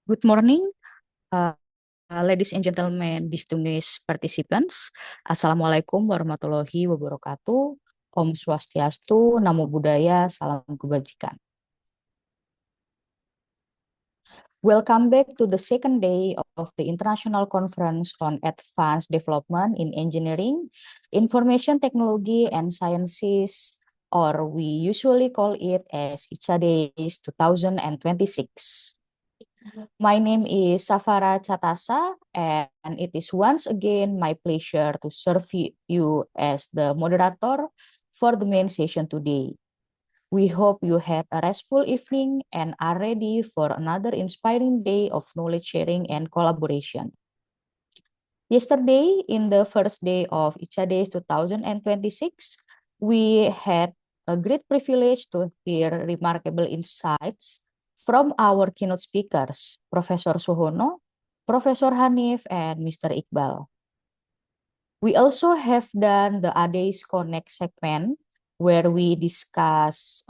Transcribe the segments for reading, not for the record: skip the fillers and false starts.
Good morning, uh, ladies and gentlemen, distinguished participants. Assalamualaikum warahmatullahi wabarakatuh. Om Swastiastu, Namo Buddhaya, Salam Kebajikan. Welcome back to the second day of the International Conference on Advanced Development in Engineering, Information Technology and Sciences, or we usually call it as ICADEIS 2026. My name is Safara Chatasa, and it is once again my pleasure to serve you as the moderator for the main session today. We hope you had a restful evening and are ready for another inspiring day of knowledge sharing and collaboration. Yesterday, in the first day of ICADES 2026, we had a great privilege to hear remarkable insights from our keynote speakers, Professor Suhono, Professor Hanif, and Mr. Iqbal. We also have done the ADEIS Connect segment where we discuss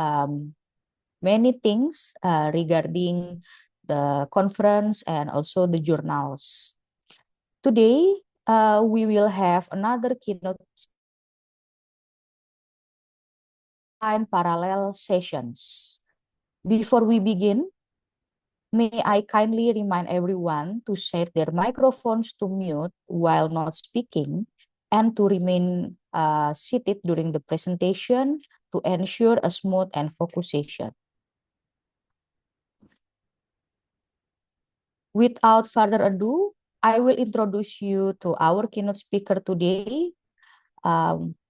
many things regarding the conference and also the journals. Today, we will have another keynote and parallel sessions. Before we begin, may I kindly remind everyone to set their microphones to mute while not speaking and to remain seated during the presentation to ensure a smooth and focused session. Without further ado, I will introduce you to our keynote speaker today.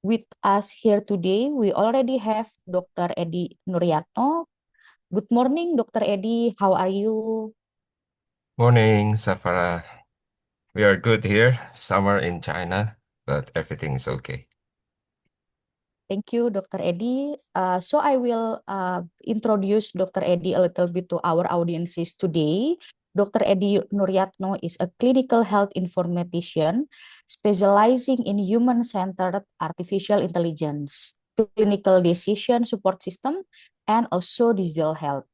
With us here today, we already have Dr. Edi Nuryatno. Good morning, Dr. Edi. How are you? Morning, Safara. We are good here. Summer in China, but everything is okay. Thank you, Dr. Edi. So I will introduce Dr. Edi a little bit to our audiences today. Dr. Edi Nuryatno is a clinical health informatician specializing in human-centered artificial intelligence, clinical decision support system, and also digital health.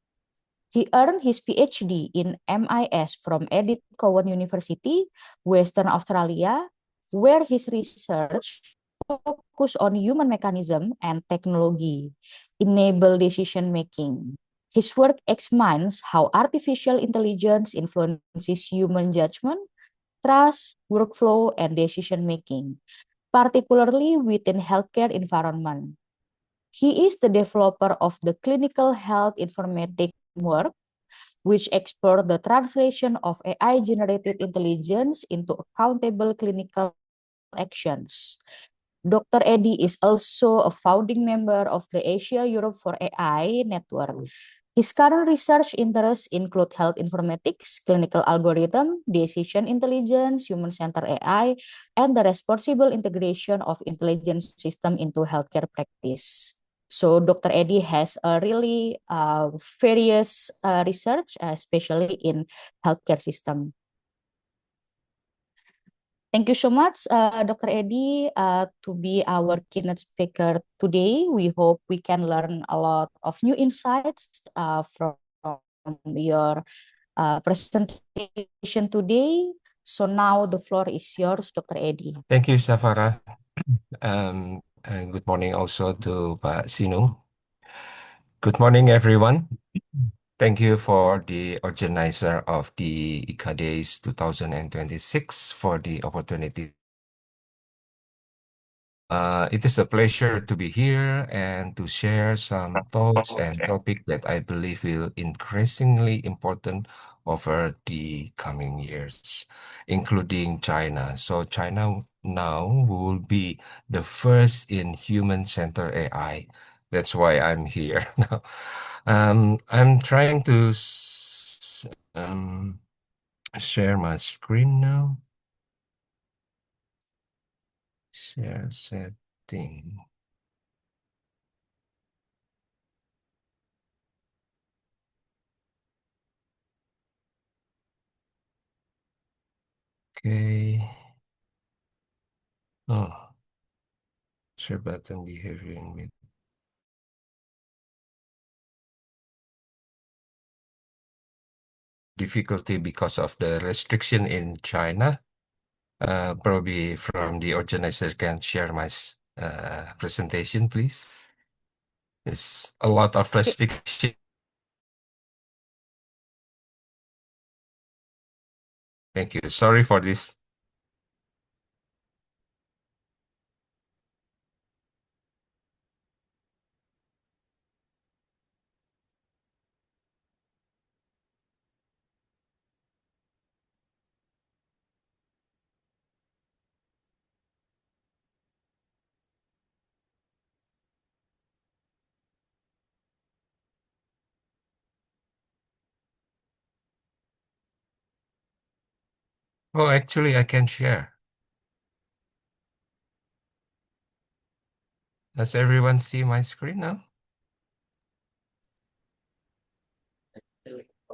He earned his PhD in MIS from Edith Cowan University, Western Australia, where his research focused on human mechanism and technology, enable decision making. His work examines how artificial intelligence influences human judgment, trust, workflow, and decision making, particularly within healthcare environment. He is the developer of the clinical health informatics work, which explore the translation of AI-generated intelligence into accountable clinical actions. Dr. Edi is also a founding member of the Asia Europe for AI network. His current research interests include health informatics, clinical algorithm, decision intelligence, human-centered AI, and the responsible integration of intelligence system into healthcare practice. So Dr. Edi has a really various research, especially in healthcare system. Thank you so much, Dr. Edi, to be our keynote speaker today. We hope we can learn a lot of new insights from your presentation today. So now the floor is yours, Dr. Edi. Thank you, Safara. And good morning also to Pak Sinu. Good morning, everyone. Thank you for the organizer of the ICADEIS 2026 for the opportunity. It is a pleasure to be here and to share some thoughts and topics that I believe will increasingly important over the coming years, including China. So China now will be the first in human-centered AI. That's why I'm here now. I'm trying to share my screen now. Share setting. Okay. Oh, share button behavior in mid. difficulty because of the restriction in China. Probably from the organizer can share my presentation, please. It's a lot of restriction. Thank you. Sorry for this. Oh, actually, I can share. Does everyone see my screen now?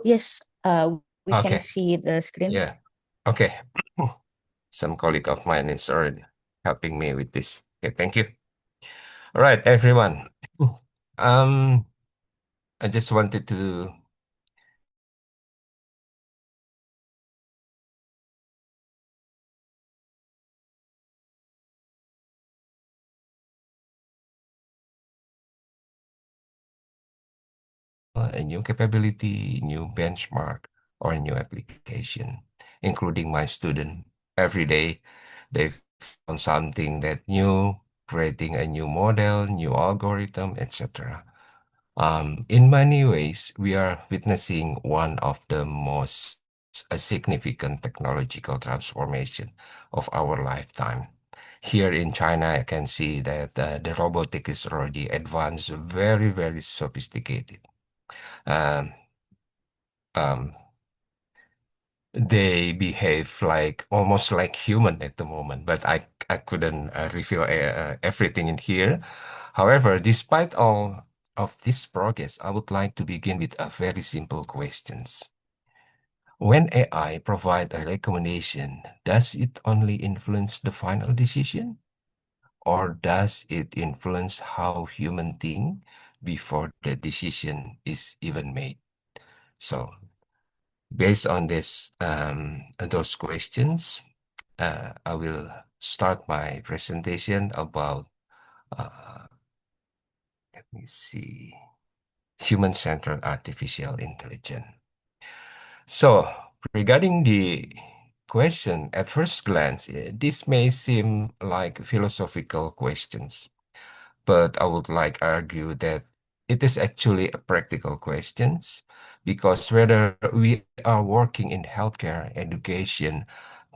Yes, we can Okay. see the screen. Yeah. Okay. Some colleague of mine is already helping me with this. Okay, thank you. All right, everyone. Um, I just wanted to a new capability, new benchmark, or a new application, including my student. Every day, they found something that new, creating a new model, new algorithm, etc. In many ways, we are witnessing one of the most significant technological transformation of our lifetime. Here in China, I can see that the robotic is already advanced, very, very sophisticated. Um, um, they behave like almost like human at the moment, but I couldn't reveal everything in here. However, despite all of this progress, I would like to begin with a very simple questions. When AI provide a recommendation, does it only influence the final decision, or does it influence how human think before the decision is even made? So based on those questions, I will start my presentation about, uh, let me see, human-centered artificial intelligence. So, regarding the question, at first glance, this may seem like philosophical questions, but I would like argue that it is actually a practical questions because whether we are working in healthcare, education,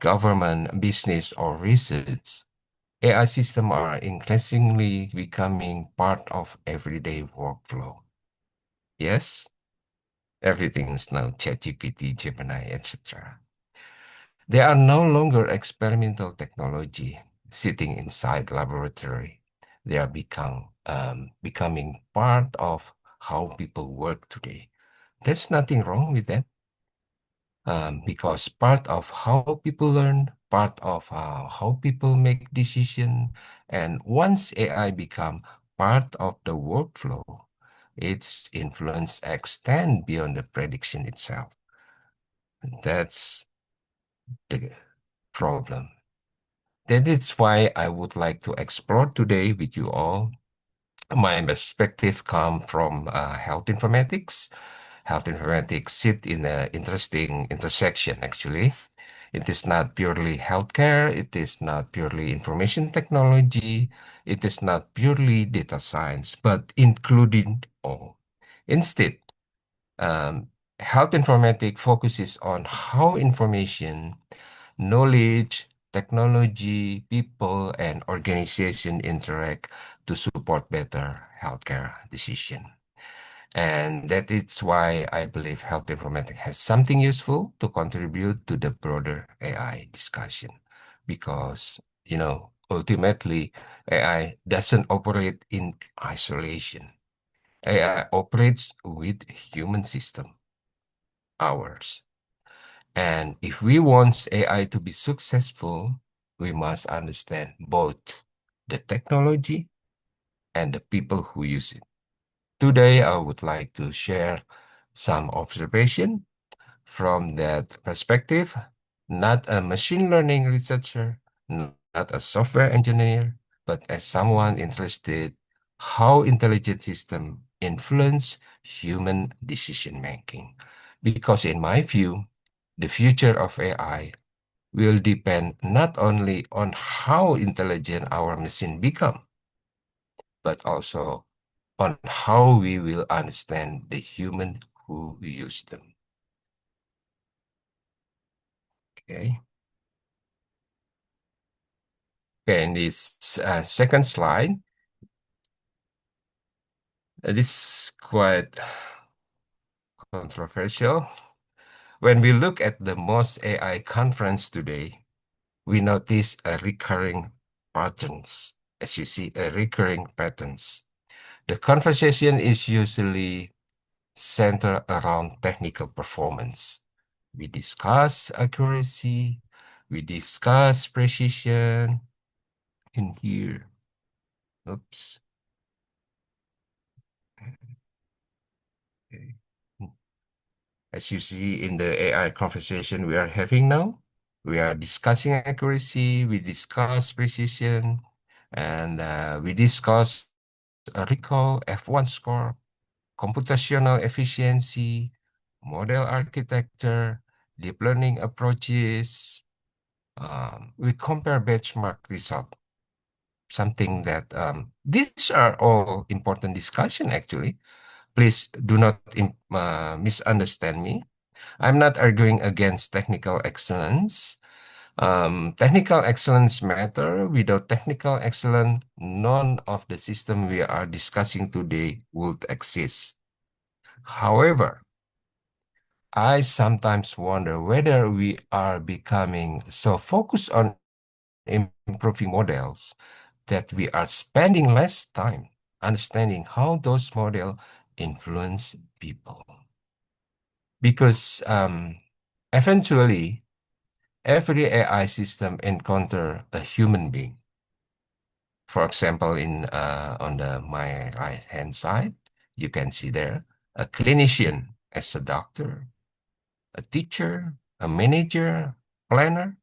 government, business, or research, AI systems are increasingly becoming part of everyday workflow. Yes, everything is now ChatGPT, Gemini, etc. They are no longer experimental technology sitting inside laboratory. They are becoming part of how people work today. There's nothing wrong with that, because part of how people learn, part of how people make decision, and once AI become part of the workflow, its influence extend beyond the prediction itself. That's the problem. That is why I would like to explore today with you all. My perspective come from health informatics. Health informatics sit in an interesting intersection, actually. It is not purely healthcare. It is not purely information technology. It is not purely data science, but including all. Instead, um, health informatics focuses on how information, knowledge, technology, people, and organization interact to support better healthcare decision. And that is why I believe health informatics has something useful to contribute to the broader AI discussion. Because, ultimately, AI doesn't operate in isolation. AI operates with human system, ours. And if we want AI to be successful, we must understand both the technology and the people who use it. Today, I would like to share some observation from that perspective, not a machine learning researcher, not a software engineer, but as someone interested how intelligent systems influence human decision making. Because in my view, the future of AI will depend not only on how intelligent our machine become, but also on how we will understand the human who use them. Okay. Okay, in this second slide, this is quite controversial. When we look at the most AI conference today, we notice a recurring patterns. As you see, a recurring patterns. The conversation is usually centered around technical performance. We discuss accuracy, we discuss precision in here. Oops. Okay. As you see in the AI conversation we are having now, we are discussing accuracy, we discuss precision, and we discuss a recall, F1 score, computational efficiency, model architecture, deep learning approaches. We compare benchmark result, something that these are all important discussion actually. Please do not misunderstand me. I'm not arguing against technical excellence. Technical excellence matter. Without technical excellence, none of the system we are discussing today would exist. However, I sometimes wonder whether we are becoming so focused on improving models that we are spending less time understanding how those models influence people. Because eventually, every AI system encounter a human being. For example, in on my right-hand side, you can see there a clinician as a doctor, a teacher, a manager, planner,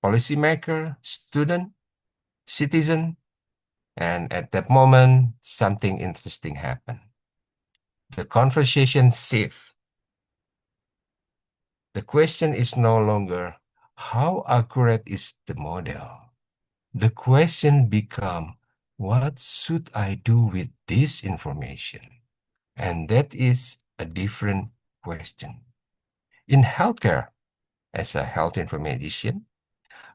policymaker, student, citizen, and at that moment, something interesting happened. The conversation shifts. The question is no longer how accurate is the model. The question becomes, what should I do with this information? And that is a different question. In healthcare, as a health informatician,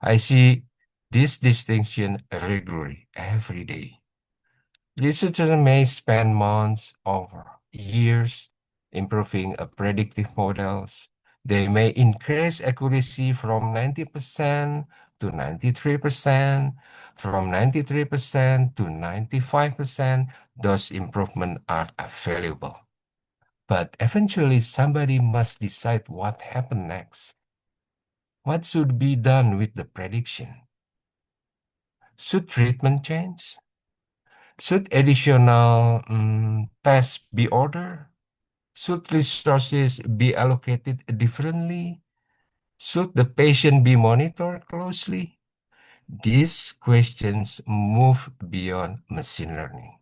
I see this distinction regularly every day. Researchers may spend months or years improving predictive models. They may increase accuracy from 90% to 93%, from 93% to 95%. Those improvements are available. But eventually, somebody must decide what happened next. What should be done with the prediction? Should treatment change? Should additional tests be ordered? Should resources be allocated differently? Should the patient be monitored closely? These questions move beyond machine learning.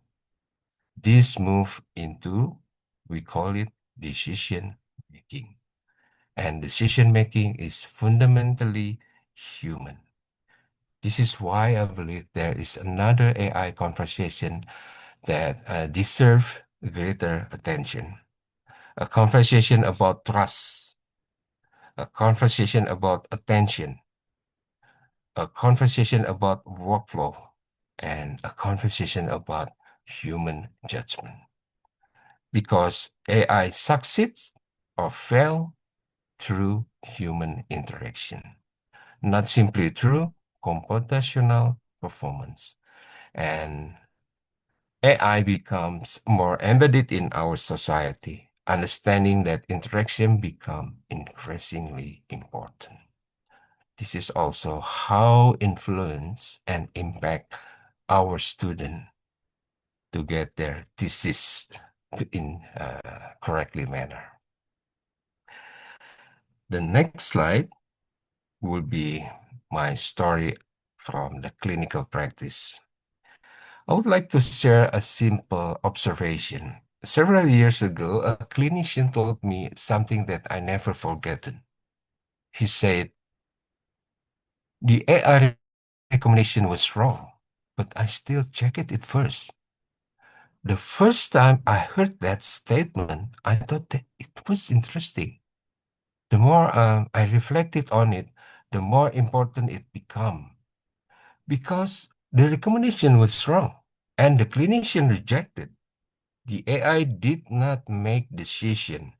These move into, we call it decision making. And decision making is fundamentally human. This is why I believe there is another AI conversation that deserve greater attention. A conversation about trust, a conversation about attention, a conversation about workflow, and a conversation about human judgment. Because AI succeeds or fail through human interaction, not simply through computational performance. And AI becomes more embedded in our society, understanding that interaction become increasingly important. This is also how influence and impact our student to get their thesis in correctly manner. The next slide will be my story from the clinical practice. I would like to share a simple observation. Several years ago, a clinician told me something that I never forgotten. He said, the AI recommendation was wrong, but I still checked it first. The first time I heard that statement, I thought that it was interesting. The more I reflected on it, the more important it became. Because the recommendation was wrong and the clinician rejected. The AI did not make decision.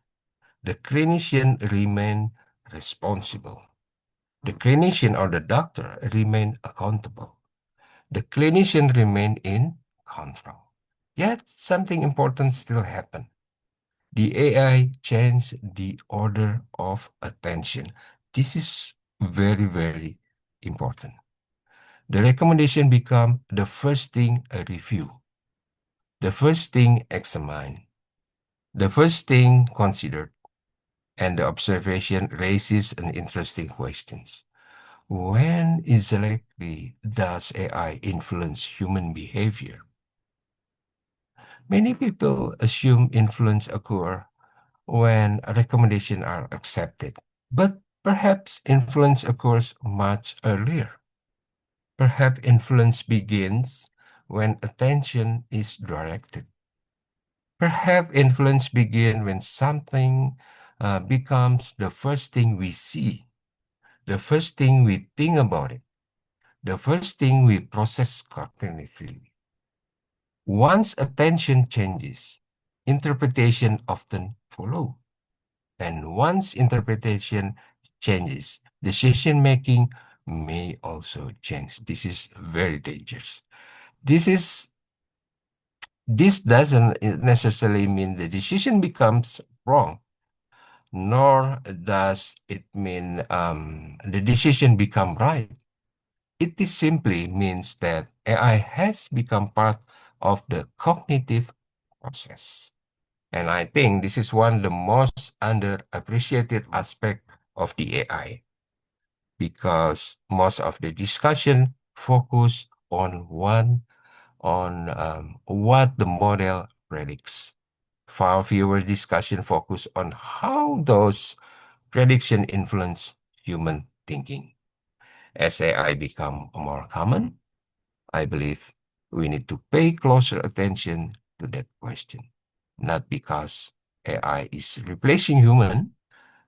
The clinician remained responsible. The clinician or the doctor remained accountable. The clinician remained in control. Yet something important still happened. The AI changed the order of attention. This is very, very important. The recommendation become the first thing a review, the first thing examined, the first thing considered, and the observation raises an interesting questions. When exactly does AI influence human behavior? Many people assume influence occur when recommendations are accepted, but perhaps influence occurs much earlier. Perhaps influence begins when attention is directed. Perhaps influence begins when something becomes the first thing we see, the first thing we think about it, the first thing we process cognitively. Once attention changes, interpretation often follows. And once interpretation changes, decision making may also change. This is very dangerous. This is this doesn't necessarily mean the decision becomes wrong, nor does it mean the decision become right. It is simply means that AI has become part of the cognitive process. And I think this is one of the most underappreciated aspect of the AI because most of the discussion focus on what the model predicts. Far fewer discussion focus on how those prediction influence human thinking. As AI become more common, I believe we need to pay closer attention to that question. Not because AI is replacing human,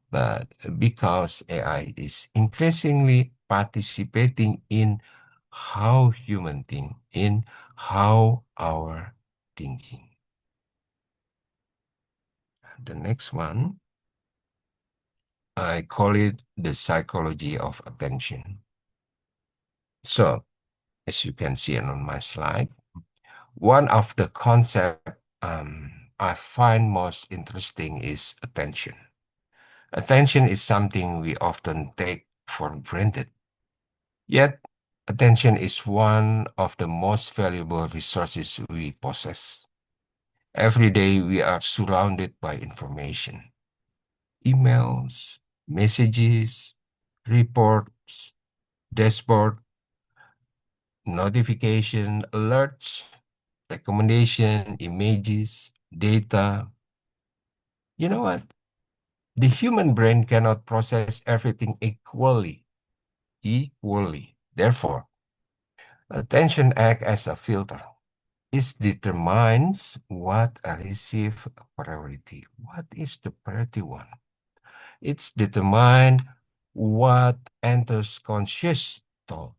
but because AI is increasingly participating in how human think, in how our thinking. The next one, I call it the psychology of attention. So, as you can see on my slide, one of the concepts I find most interesting is attention. Attention is something we often take for granted. Yet, attention is one of the most valuable resources we possess. Every day, we are surrounded by information, emails, messages, reports, dashboard, notification, alerts, recommendation, images, data. You know what? The human brain cannot process everything equally. Therefore, attention acts as a filter. It determines what I receive priority. What is the priority one? It's determined what enters conscious thought.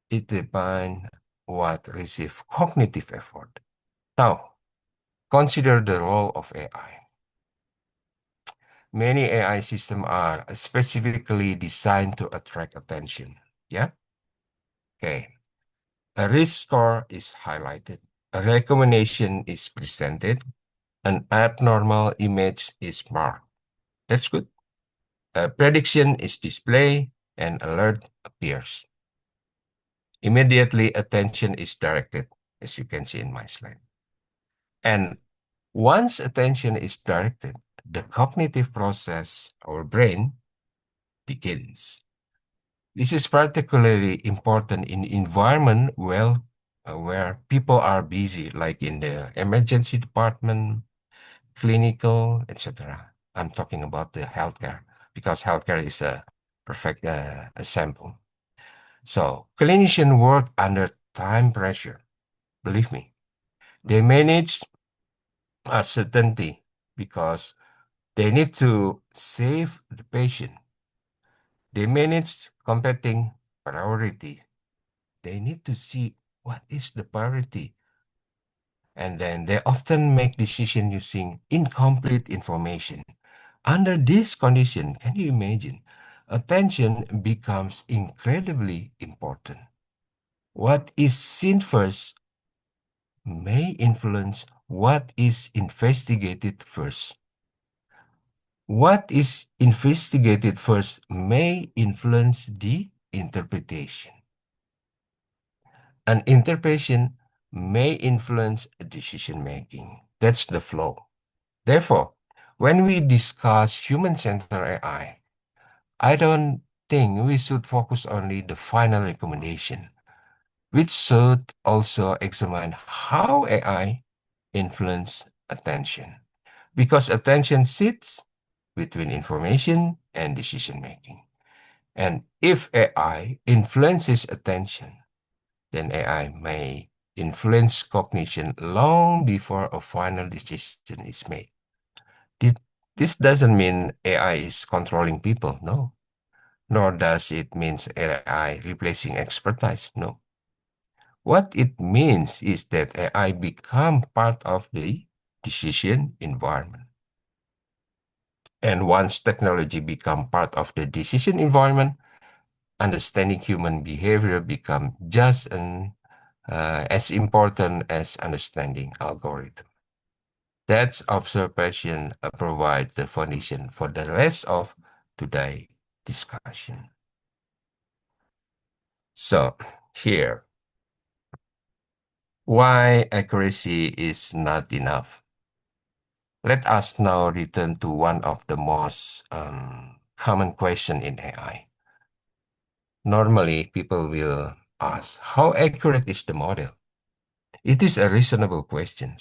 It defines what receive cognitive effort. Now, consider the role of AI. Many AI systems are specifically designed to attract attention. Yeah? Okay. A risk score is highlighted. A recommendation is presented. An abnormal image is marked. That's good. A prediction is displayed and alert appears. Immediately, attention is directed, as you can see in my slide. And once attention is directed, the cognitive process, our brain, begins. This is particularly important in environment where people are busy, like in the emergency department, clinical, etc. I'm talking about the healthcare because healthcare is a perfect example. So clinicians work under time pressure. Believe me, they manage uncertainty because they need to save the patient. They manage competing priority. They need to see what is the priority. And then they often make decisions using incomplete information. Under this condition, can you imagine? Attention becomes incredibly important. What is seen first may influence what is investigated first. What is investigated first may influence the interpretation. An interpretation may influence decision making. That's the flow. Therefore, when we discuss human-centered I don't think we should focus only the final recommendation. We should also examine how AI influence attention, because attention sits between information and decision making. And if AI influences attention, then AI may influence cognition long before a final decision is made. This, this doesn't mean AI is controlling people, no. Nor does it mean AI replacing expertise, no. What it means is that AI become part of the decision environment. And once technology become part of the decision environment, understanding human behavior become just as important as understanding algorithm. That observation provides the foundation for the rest of today's discussion. So here, why accuracy is not enough. Let us now return to one of the most common question in AI. Normally, people will ask, how accurate is the model? It is a reasonable question.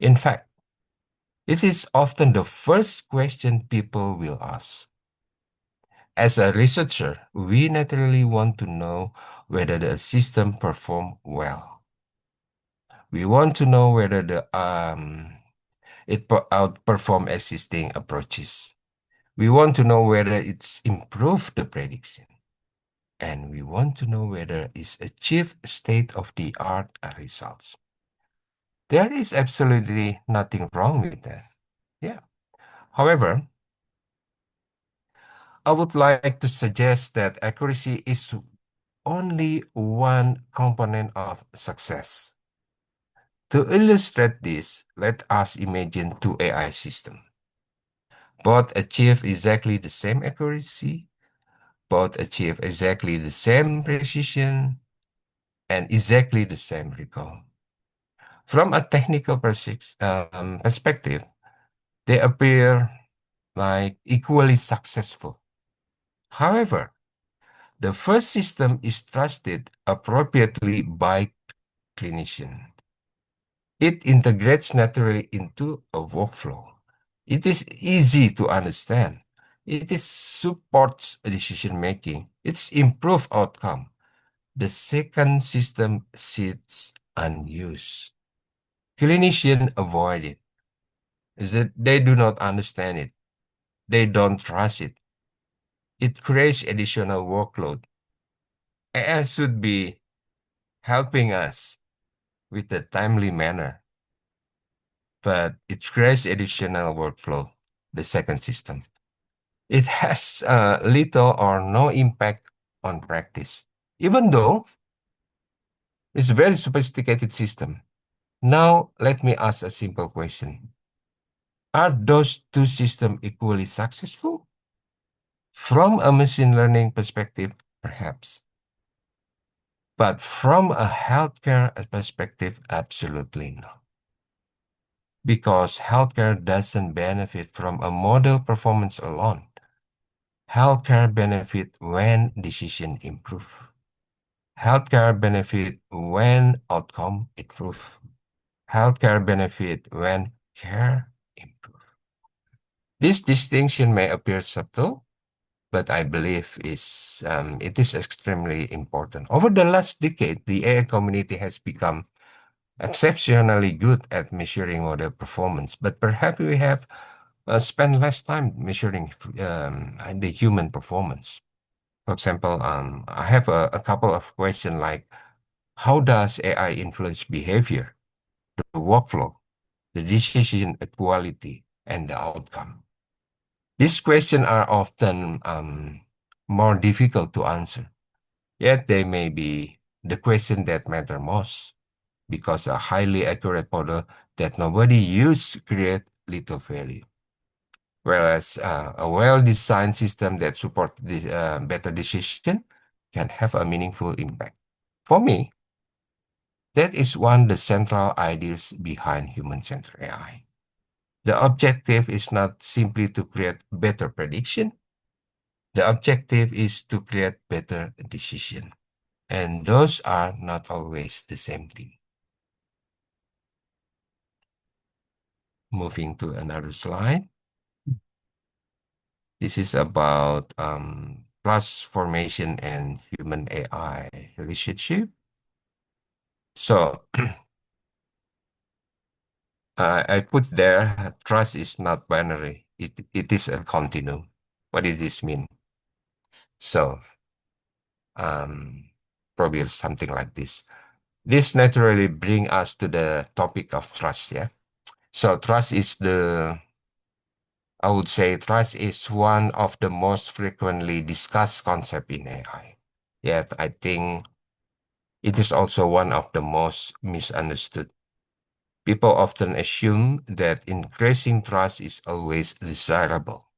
In fact, it is often the first question people will ask. As a researcher, we naturally want to know whether the system performs well. We want to know whether it outperforms existing approaches. We want to know whether it's improved the prediction. And we want to know whether it's achieved state-of-the-art results. There is absolutely nothing wrong with that. Yeah. However, I would like to suggest that accuracy is only one component of success. To illustrate this, let us imagine two AI systems. Both achieve exactly the same accuracy, both achieve exactly the same precision, and exactly the same recall. From a technical perspective, they appear like equally successful. However, the first system is trusted appropriately by clinicians. It integrates naturally into a workflow. It is easy to understand. It is supports decision making. It's improved outcome. The second system sits unused. Clinicians avoid it. Is that they do not understand it. They don't trust it. It creates additional workload. AI should be helping us with a timely manner, but it creates additional workflow, the second system. It has little or no impact on practice, even though it's a very sophisticated system. Now, let me ask a simple question. Are those two systems equally successful? From a machine learning perspective, perhaps. But from a healthcare perspective, absolutely not. because healthcare doesn't benefit from a model performance alone. Healthcare benefit when decision improve. Healthcare benefit when outcome improve. Healthcare benefit when care improve. This distinction may appear subtle, but I believe it is extremely important. Over the last decade, the AI community has become exceptionally good at measuring model performance, but perhaps we have spent less time measuring the human performance. For example, I have a couple of questions like, how does AI influence behavior, the workflow, the decision quality, and the outcome? These questions are often more difficult to answer, yet they may be the question that matter most because a highly accurate model that nobody used create little value. Whereas a well-designed system that supports this better decision can have a meaningful impact. For me, that is one of the central ideas behind human-centered AI. The objective is not simply to create better prediction. The objective is to create better decision. And those are not always the same thing. Moving to another slide. This is about trust formation and human AI relationship. So I put there, trust is not binary. It is a continuum. What does this mean? So um, probably something like this. This naturally bring us to the topic of trust, yeah? So I would say trust is one of the most frequently discussed concept in AI. Yet I think it is also one of the most misunderstood. People often assume that increasing trust is always desirable.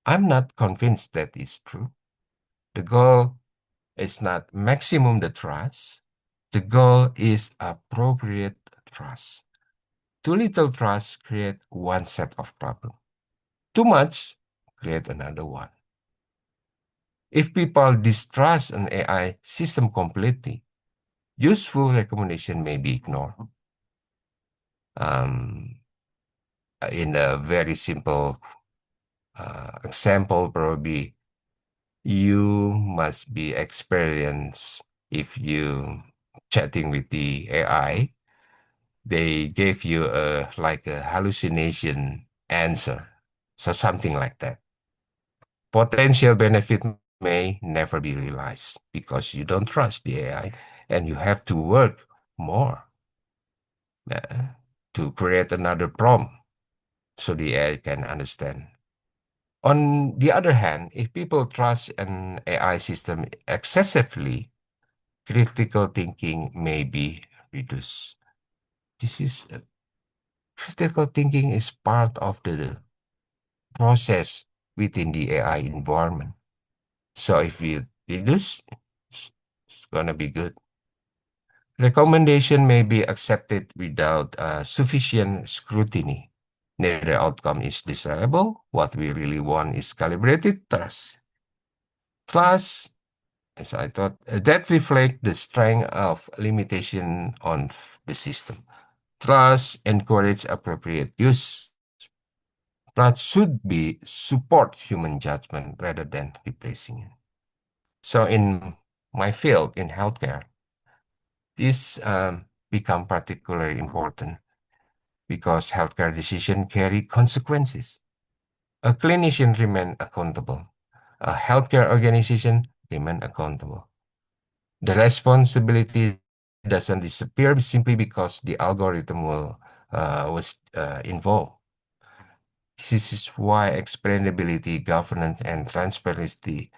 I'm not convinced that is true. The goal is not maximum the trust. The goal is appropriate trust. Too little trust create one set of problem. Too much create another one. If people distrust an AI system completely, useful recommendation may be ignored. Um, in a very simple example, probably you must be experienced if you chatting with the AI, they gave you a like a hallucination answer. So something like that. Potential benefit may never be realized because you don't trust the AI and you have to work more uh, to create another prompt so the AI can understand. On the other hand, if people trust an AI system excessively, critical thinking may be reduced. This is critical thinking is part of the process within the AI environment. So if we reduce, it's gonna be good. Recommendation may be accepted without sufficient scrutiny. Neither outcome is desirable. What we really want is calibrated trust. Trust, as I thought, that reflect the strength of limitation on the system. Trust encourage appropriate use. Trust should be support human judgment rather than replacing it. So in my field in healthcare, this become particularly important because healthcare decisions carry consequences. A clinician remain accountable. A healthcare organization remain accountable. The responsibility doesn't disappear simply because the algorithm was involved. This is why explainability, governance, and transparency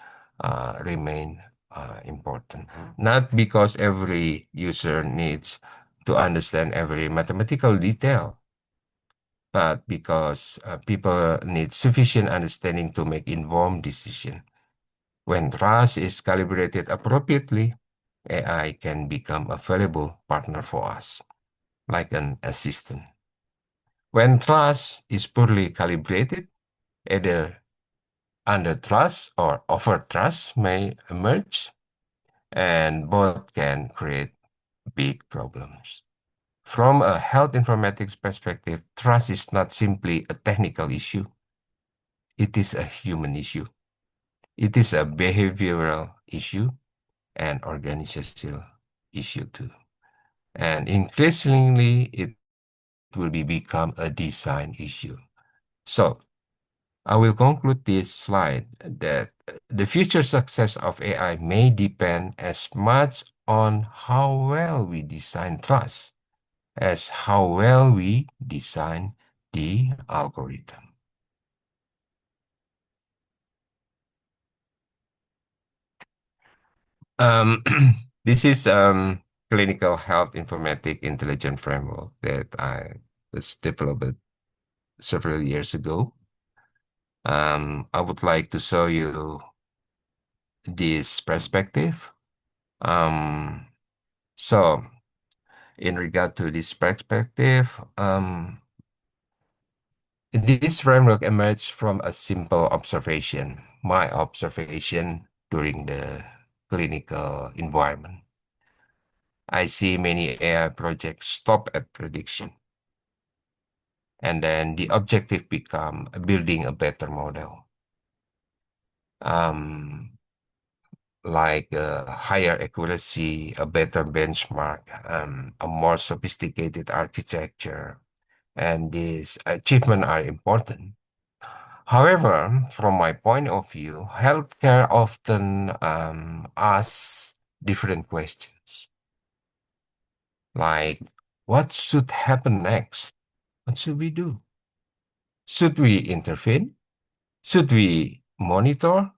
remain important. Not because every user needs to understand every mathematical detail, but because people need sufficient understanding to make informed decision. When trust is calibrated appropriately, AI can become a valuable partner for us, like an assistant. When trust is poorly calibrated, either under trust or over trust may emerge, and both can create big problems. From a health informatics perspective, trust is not simply a technical issue, it is a human issue. It is a behavioral issue and organizational issue too. And increasingly, it will become a design issue. So I will conclude this slide that the future success of AI may depend as much on how well we design trust as how well we design the algorithm. Um, this is clinical health informatic intelligence framework that I was developed several years ago. I would like to show you this perspective. Um, so in regard to this perspective, this framework emerged from a simple observation, my observation during the clinical environment. I see many AI projects stop at prediction, and then the objective become building a better model, um, like higher accuracy, a better benchmark, a more sophisticated architecture, and these achievements are important. However, from my point of view, healthcare often asks different questions, like what should happen next? What should we do? Should we intervene? Should we monitor?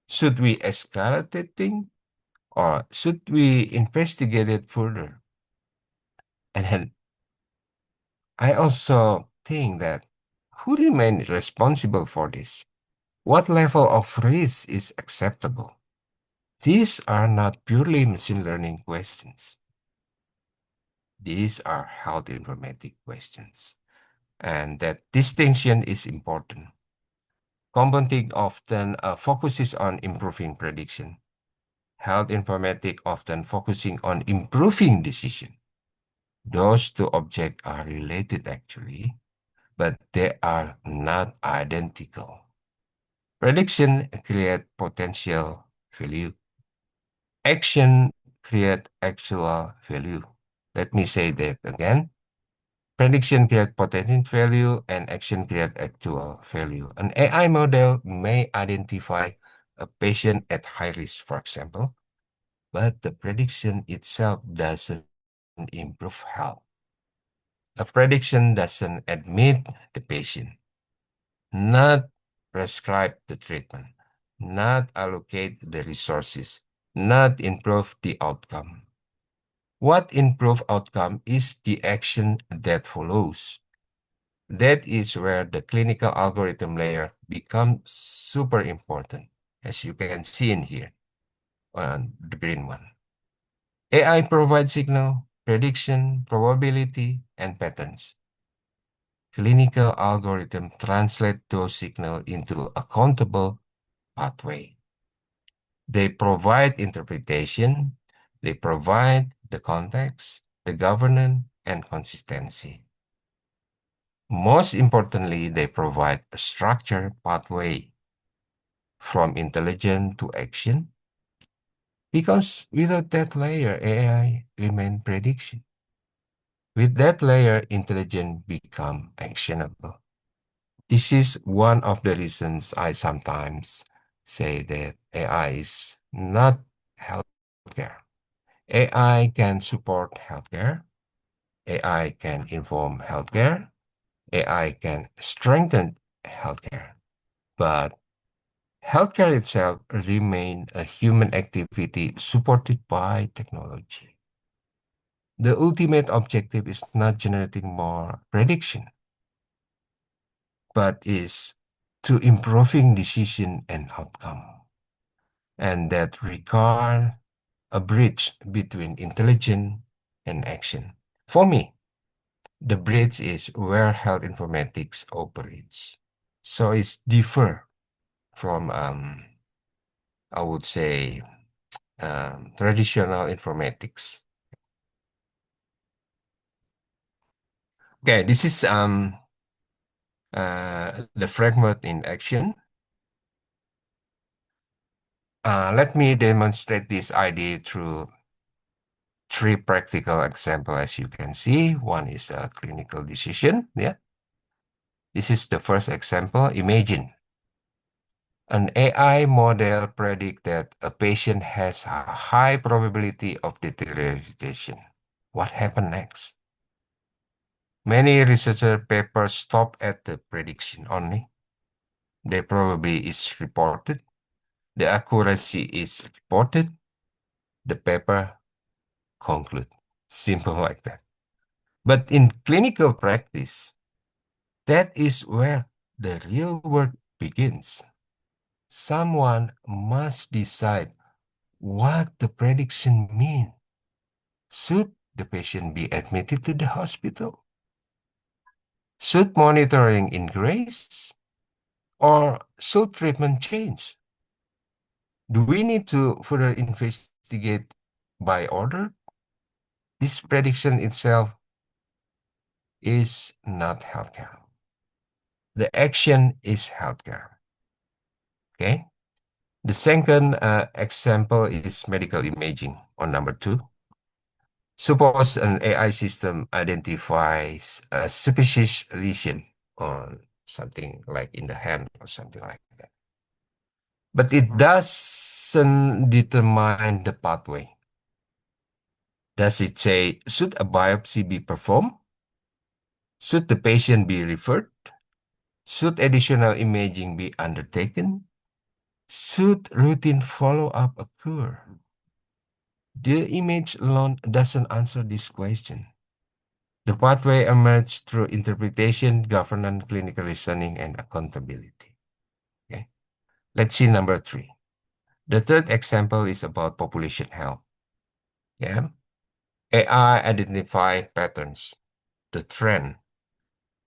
Should we escalate the thing? Or should we investigate it further? And then I also think that who remains responsible for this? What level of risk is acceptable? These are not purely machine learning questions. These are health informatic questions. And that distinction is important. Computing often focuses on improving prediction. Health informatics often focusing on improving decision. Those two objects are related actually, but they are not identical. Prediction create potential value. Action create actual value. Let me say that again. Prediction create potential value and action create actual value. An AI model may identify a patient at high risk, for example, but the prediction itself doesn't improve health. A prediction doesn't admit the patient, not prescribe the treatment, not allocate the resources, not improve the outcome. What improve outcome is the action that follows. That is where the clinical algorithm layer becomes super important, as you can see in here on the green one. AI provides signal, prediction, probability, and patterns. Clinical algorithm translate those signals into a countable pathway. They provide interpretation, they provide the context, the governance, and consistency. Most importantly, they provide a structured pathway from intelligence to action, because without that layer, AI remain prediction. With that layer, intelligence become actionable. This is one of the reasons I sometimes say that AI is not healthcare. AI can support healthcare. AI can inform healthcare. AI can strengthen healthcare. But healthcare itself remains a human activity supported by technology. The ultimate objective is not generating more prediction, but is to improving decision and outcome. And that require a bridge between intelligence and action. For me, The bridge is where health informatics operates. So it's differ from, I would say, traditional informatics. Okay, this is the framework in action. Let me demonstrate this idea through three practical examples, as you can see. One is a clinical decision. Yeah, this is the first example. Imagine an AI model predict that a patient has a high probability of deterioration. What happened next? Many researcher papers stop at the prediction only. The probability is reported. The accuracy is reported. The paper conclude. Simple like that. But in clinical practice, that is where the real work begins. Someone must decide what the prediction means. Should the patient be admitted to the hospital? Should monitoring increase? Or should treatment change? Do we need to further investigate by order? This prediction itself is not healthcare. The action is healthcare. Okay. The second example is medical imaging on number 2. Suppose an AI system identifies a suspicious lesion on something like in the hand or something like that. But it doesn't determine the pathway. Does it say, should a biopsy be performed? Should the patient be referred? Should additional imaging be undertaken? Should routine follow-up occur? The image alone doesn't answer this question. The pathway emerges through interpretation, governance, clinical reasoning, and accountability. Okay. Let's see number 3. The third example is about population health. Yeah. AI identify patterns, the trend,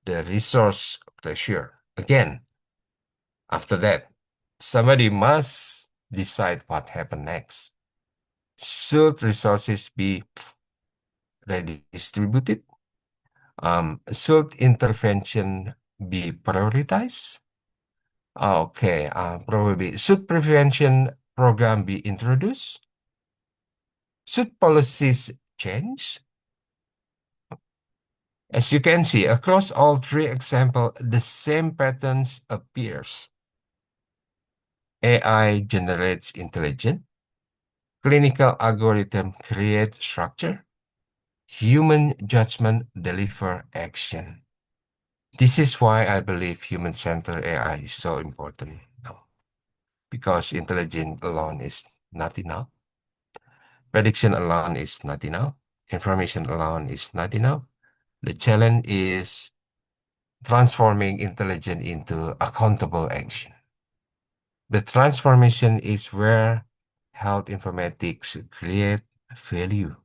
the resource pressure. Again, after that, somebody must decide what happened next. Should resources be redistributed? Should intervention be prioritized? Okay, probably. Should prevention program be introduced? Should policies change? As you can see, across all three examples, the same patterns appears. AI generates intelligence. Clinical algorithm create structure. Human judgment deliver action. This is why I believe human-centered AI is so important now. Because intelligence alone is not enough. Prediction alone is not enough. Information alone is not enough. The challenge is transforming intelligence into accountable action. The transformation is where health informatics create value.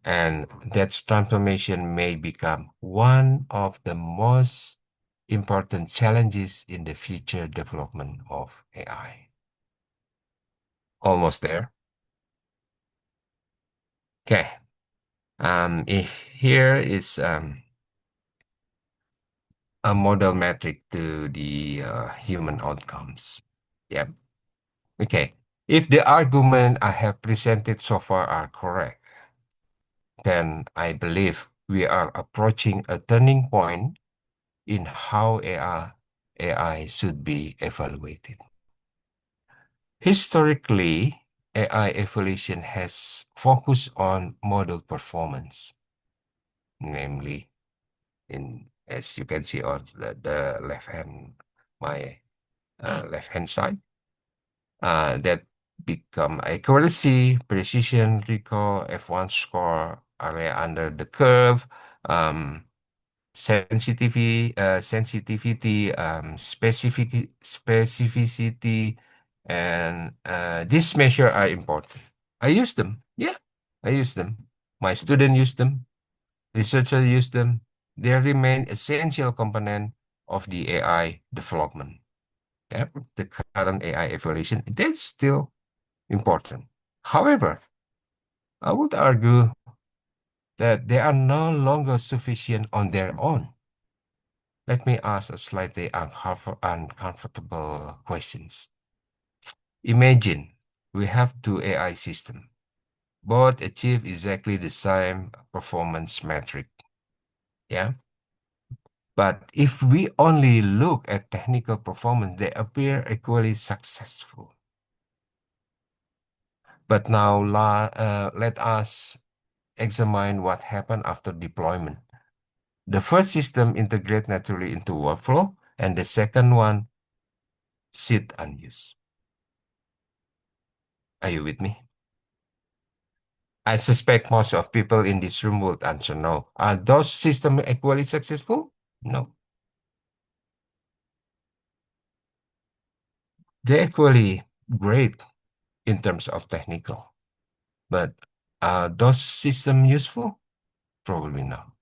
And that transformation may become one of the most important challenges in the future development of AI. Almost there. Okay. Here is a model metric to the human outcomes. Yep. Okay. If the argument I have presented so far are correct, then I believe we are approaching a turning point in how AI should be evaluated. Historically, AI evaluation has focused on model performance, namely, as you can see on the left hand side, that become accuracy, precision, recall, F1 score, area under the curve, sensitivity, specificity, and these measures are important. I use them. Yeah, I use them. My student use them. researchers use them, they remain essential component of the AI development. Yep, the current AI evaluation, that's still important. However, I would argue that they are no longer sufficient on their own. Let me ask a slightly uncomfortable questions. Imagine we have two AI systems. Both achieve exactly the same performance metric. Yeah. But if we only look at technical performance, they appear equally successful. But now let us examine what happened after deployment. The first system integrates naturally into workflow, and the second one sit unused. Are you with me? I suspect most of people in this room would answer no. Are those systems equally successful? No. They're equally great in terms of technical, but are those systems useful? Probably not.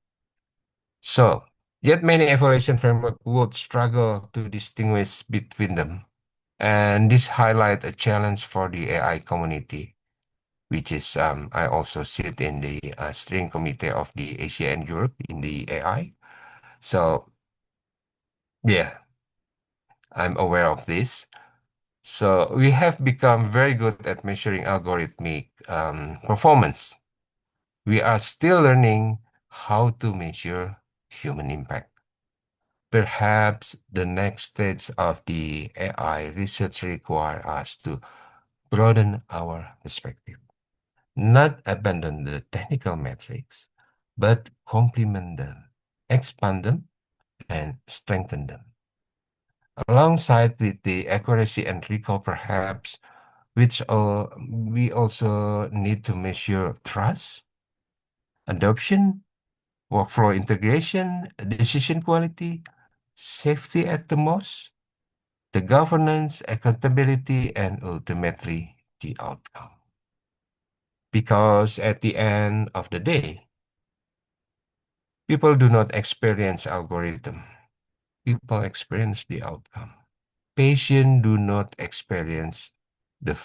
So, yet many evaluation frameworks would struggle to distinguish between them. And this highlights a challenge for the AI community, which is I also sit in the steering committee of the Asia and Europe in the AI. So, yeah, I'm aware of this. So we have become very good at measuring algorithmic performance. We are still learning how to measure human impact. Perhaps the next stage of the AI research require us to broaden our perspective, not abandon the technical metrics, but complement them, expand them, and strengthen them. Alongside with the accuracy and recall, perhaps, which we also need to measure trust, adoption, workflow integration, decision quality, safety at the most, the governance, accountability, and ultimately the outcome. Because at the end of the day, people do not experience algorithm. People experience the outcome. Patients do not experience the,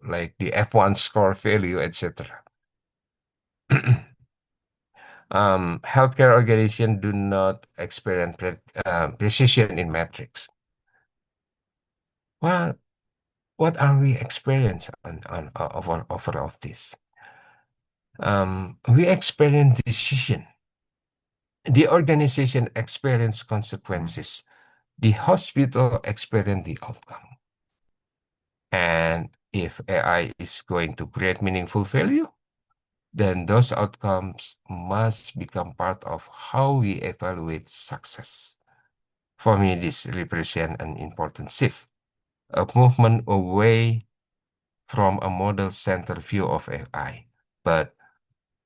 like the F1 score value, etc. Healthcare organizations do not experience precision in metrics. Well, what are we experiencing on over of this? We experience decision. The organization experience consequences. The hospital experience the outcome. And if AI is going to create meaningful value, then those outcomes must become part of how we evaluate success. For me, this represents an important shift, a movement away from a model-centered view of AI, but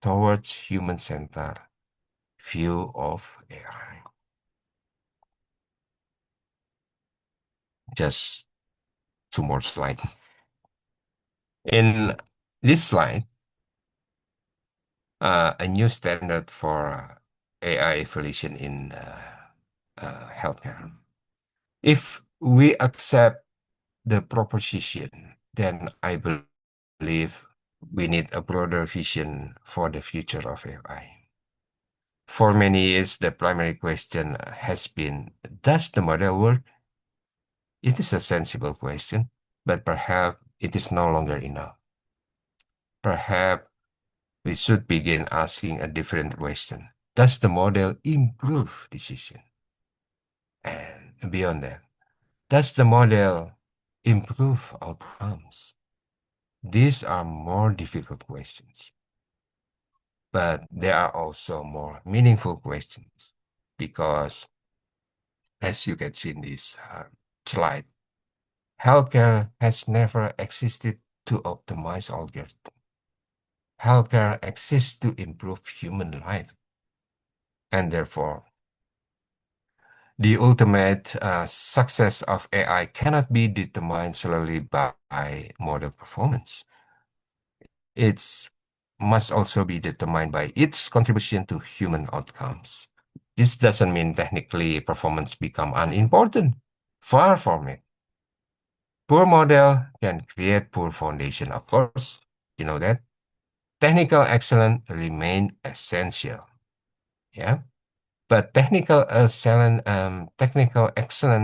towards human-centered view of AI. Just two more slides. In this slide, a new standard for AI evaluation in healthcare. If we accept the proposition, then I believe we need a broader vision for the future of AI. For many years, the primary question has been, does the model work? It is a sensible question, but perhaps it is no longer enough. Perhaps we should begin asking a different question. Does the model improve decision? And beyond that, does the model improve outcomes? These are more difficult questions, but they are also more meaningful questions because, as you can see in this slide, healthcare has never existed to optimize algorithm. Healthcare exists to improve human life, and therefore, the ultimate success of AI cannot be determined solely by model performance. It's must also be determined by its contribution to human outcomes. This doesn't mean technically performance become unimportant. Far from it. Poor model can create poor foundation, of course. You know that. Technical excellence remain essential. Yeah. But technical excellence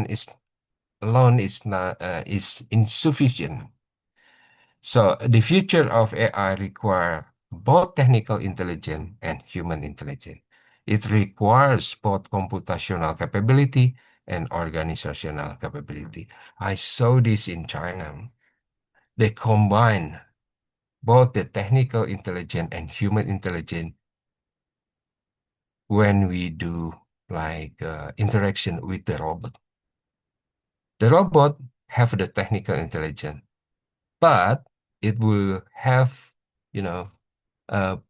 is alone is not is insufficient. So the future of AI require both technical intelligence and human intelligence. It requires both computational capability and organizational capability. I saw this in China. They combine both the technical intelligence and human intelligence when we do like interaction with the robot. The robot have the technical intelligence, but it will have, you know,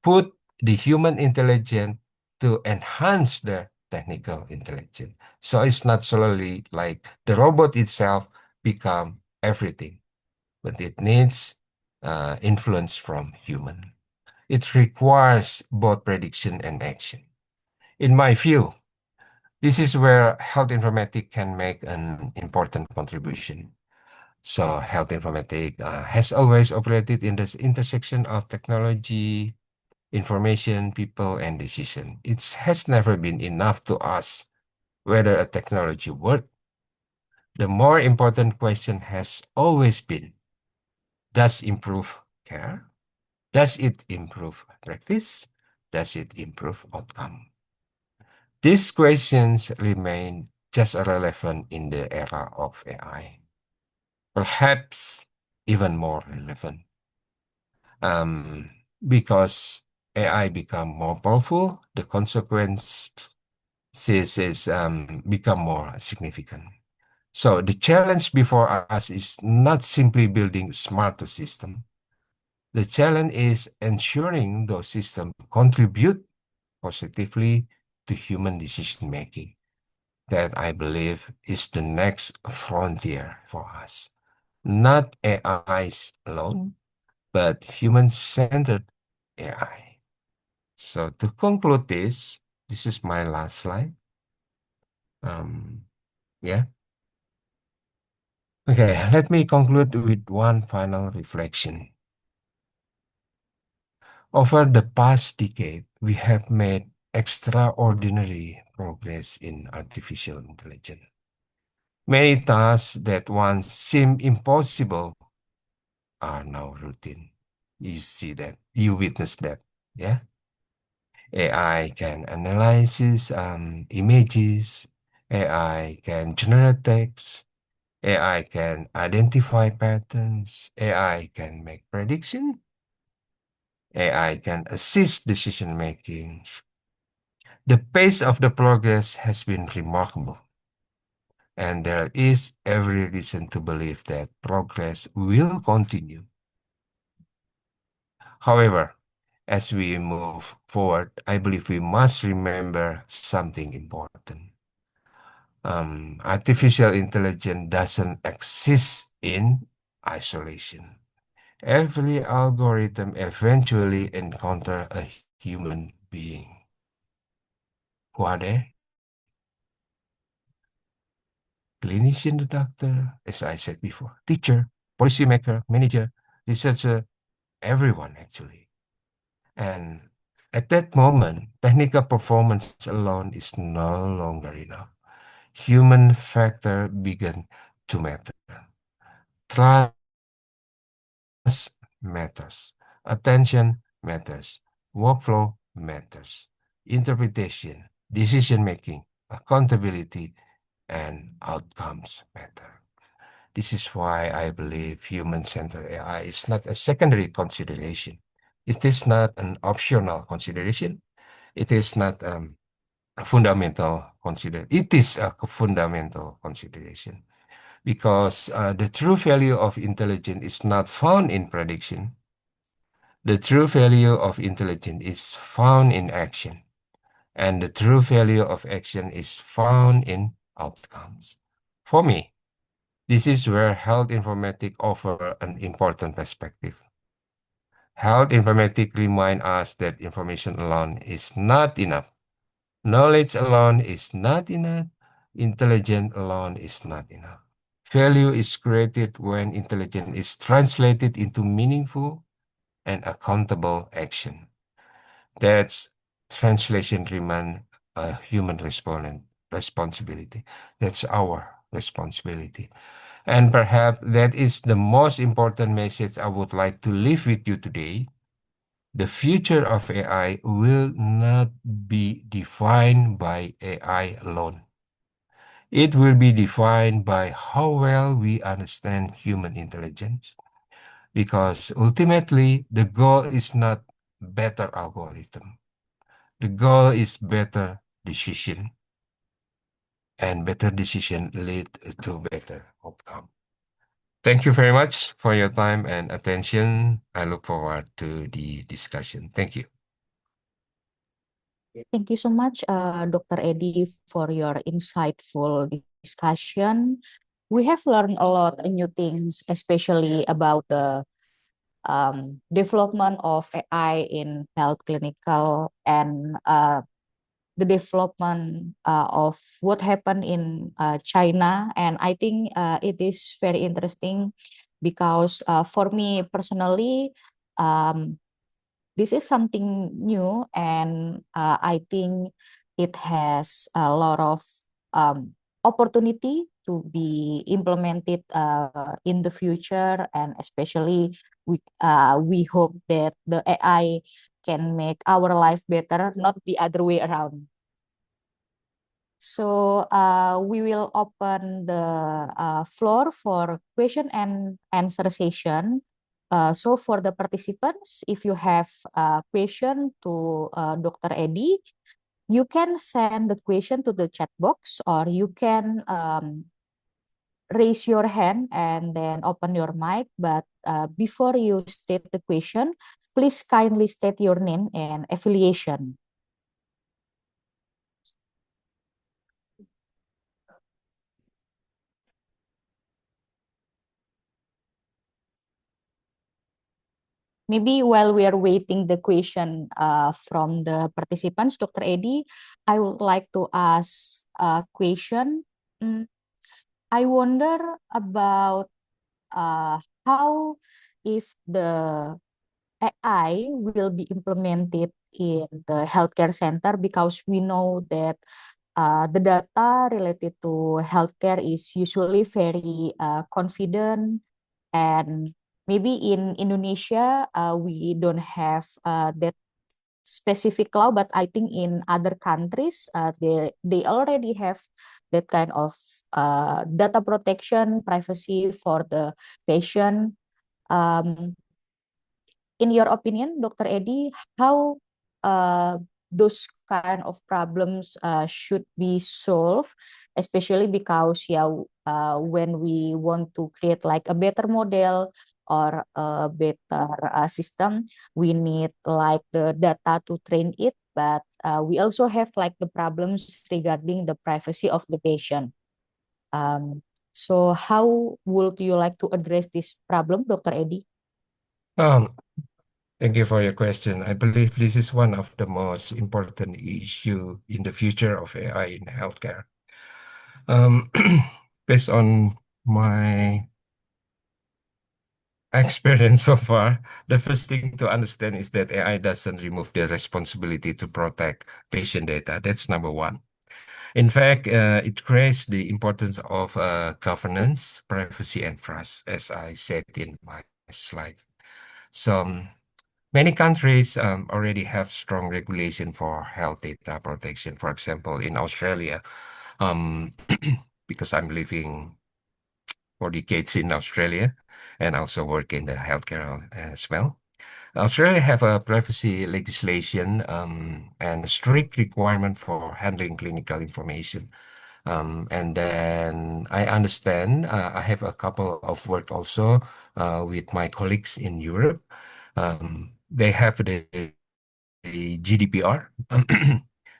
put the human intelligence to enhance the technical intelligence. So it's not solely like the robot itself become everything, but it needs influence from human. It requires both prediction and action. In my view, this is where health informatics can make an important contribution. So health informatics has always operated in this intersection of technology, information, people, and decision. It has never been enough to ask whether a technology works. The more important question has always been, does it improve care? Does it improve practice? Does it improve outcome? These questions remain just as relevant in the era of AI, perhaps even more relevant. Um, because AI become more powerful, the consequences become more significant. So the challenge before us is not simply building smarter system. The challenge is ensuring those systems contribute positively to human decision making. That I believe is the next frontier for us. Not AIs alone, but human-centered AI. So to conclude this is my last slide. Yeah. Okay, let me conclude with one final reflection. Over the past decade, we have made extraordinary progress in artificial intelligence. Many tasks that once seemed impossible are now routine. You see that, you witness that, yeah? AI can analyze images, AI can generate text, AI can identify patterns, AI can make prediction, AI can assist decision making. The pace of the progress has been remarkable, and there is every reason to believe that progress will continue. However, as we move forward, I believe we must remember something important. Artificial intelligence doesn't exist in isolation. Every algorithm eventually encounters a human being. Who are they? Clinician, the doctor, as I said before, teacher, policymaker, manager, researcher, everyone actually. And at that moment, technical performance alone is no longer enough. Human factor began to matter. Trust matters. Attention matters. Workflow matters. Interpretation, decision making, accountability, and outcomes matter. This is why I believe human-centered AI is not a secondary consideration. It is not an optional consideration. It is not a fundamental consideration. It is a fundamental consideration because the true value of intelligence is not found in prediction. The true value of intelligence is found in action, and the true value of action is found in outcomes. For me, this is where health informatics offer an important perspective. Health informatics remind us that information alone is not enough. Knowledge alone is not enough. Intelligence alone is not enough. Value is created when intelligence is translated into meaningful and accountable action. That's translation remain a human responsibility. That's our responsibility. And perhaps that is the most important message I would like to leave with you today. The future of AI will not be defined by AI alone. It will be defined by how well we understand human intelligence. Because ultimately, the goal is not better algorithm. The goal is better decision, and better decision lead to better outcome. Thank you very much for your time and attention. I look forward to the discussion. Thank you. Thank you so much, Dr. Eddie, for your insightful discussion. We have learned a lot of new things, especially about the development of AI in health clinical and the development of what happened in China. And I think it is very interesting because for me personally, um, this is something new, and I think it has a lot of opportunity to be implemented in the future, and especially we hope that the AI can make our life better, not the other way around. So we will open the floor for question and answer session. So for the participants, if you have a question to Dr. Eddie, you can send the question to the chat box, or you can raise your hand and then open your mic. But before you state the question, please kindly state your name and affiliation. Maybe while we are waiting the question from the participants, Dr. Eddie, I would like to ask a question. Mm, I wonder about how, if the AI will be implemented in the healthcare center, because we know that the data related to healthcare is usually very confident, and maybe in Indonesia we don't have that specific law, but I think in other countries they already have that kind of data protection, privacy for the patient. Um, in your opinion, Dr. Eddie, how uh, those kind of problems should be solved, especially because when we want to create like a better model or a better system, we need like the data to train it, but we also have like the problems regarding the privacy of the patient. Um, so how would you like to address this problem, Dr. Eddie? Um, Thank you for your question. I believe this is one of the most important issue in the future of AI in healthcare. Um, Based on my experience so far, the first thing to understand is that AI doesn't remove the responsibility to protect patient data. That's number one. In fact, it creates the importance of governance, privacy, and trust, as I said in my slide. So many countries already have strong regulation for health data protection. For example, in Australia, um, because I'm living for decades in Australia and also work in the healthcare as well. Australia have a privacy legislation and a strict requirement for handling clinical information. And then I understand I have a couple of work also with my colleagues in Europe. They have the GDPR.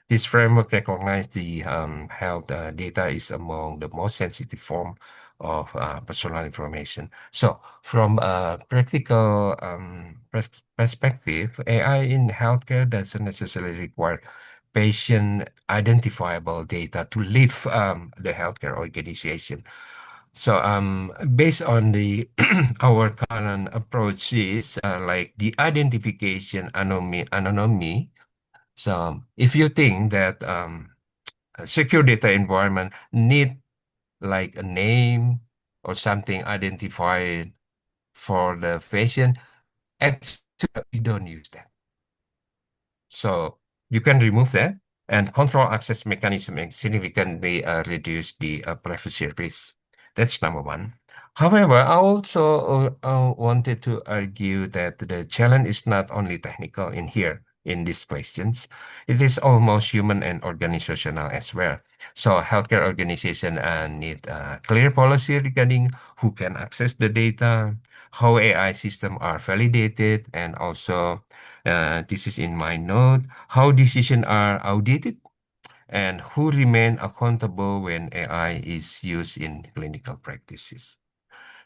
This framework recognizes the health data is among the most sensitive form of personal information. So, from a practical perspective, AI in healthcare doesn't necessarily require patient identifiable data to leave the healthcare organization. So, based on the our current approaches, like the identification anonymity. So, if you think that a secure data environment need like a name or something identified for the patient, actually we don't use that. So you can remove that and control access mechanism and significantly reduce the privacy risk. That's number one. However, I also wanted to argue that the challenge is not only technical in here in these questions, it is almost human and organizational as well. So healthcare organization need clear policy regarding who can access the data, how AI systems are validated, and also this is in my note, how decisions are audited and who remain accountable when AI is used in clinical practices.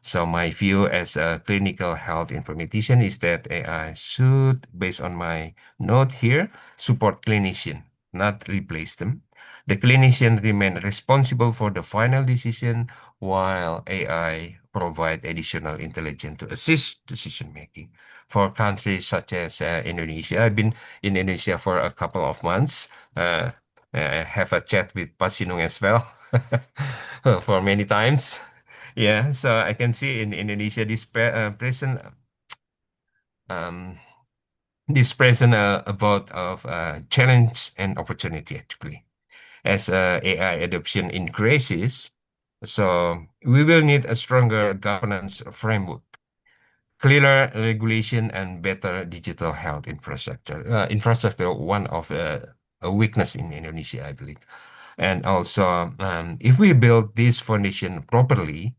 So my view as a clinical health informatician is that AI should, based on my note here, support clinician, not replace them. The clinician remain responsible for the final decision while AI provide additional intelligence to assist decision making. For countries such as Indonesia, I've been in Indonesia for a couple of months. I have a chat with Pasinung as well for many times. Yeah, so I can see in Indonesia um, this present about of challenge and opportunity actually. As AI adoption increases, so we will need a stronger governance framework, clearer regulation, and better digital health infrastructure. Infrastructure, one of a weakness in Indonesia, I believe. And also, if we build this foundation properly,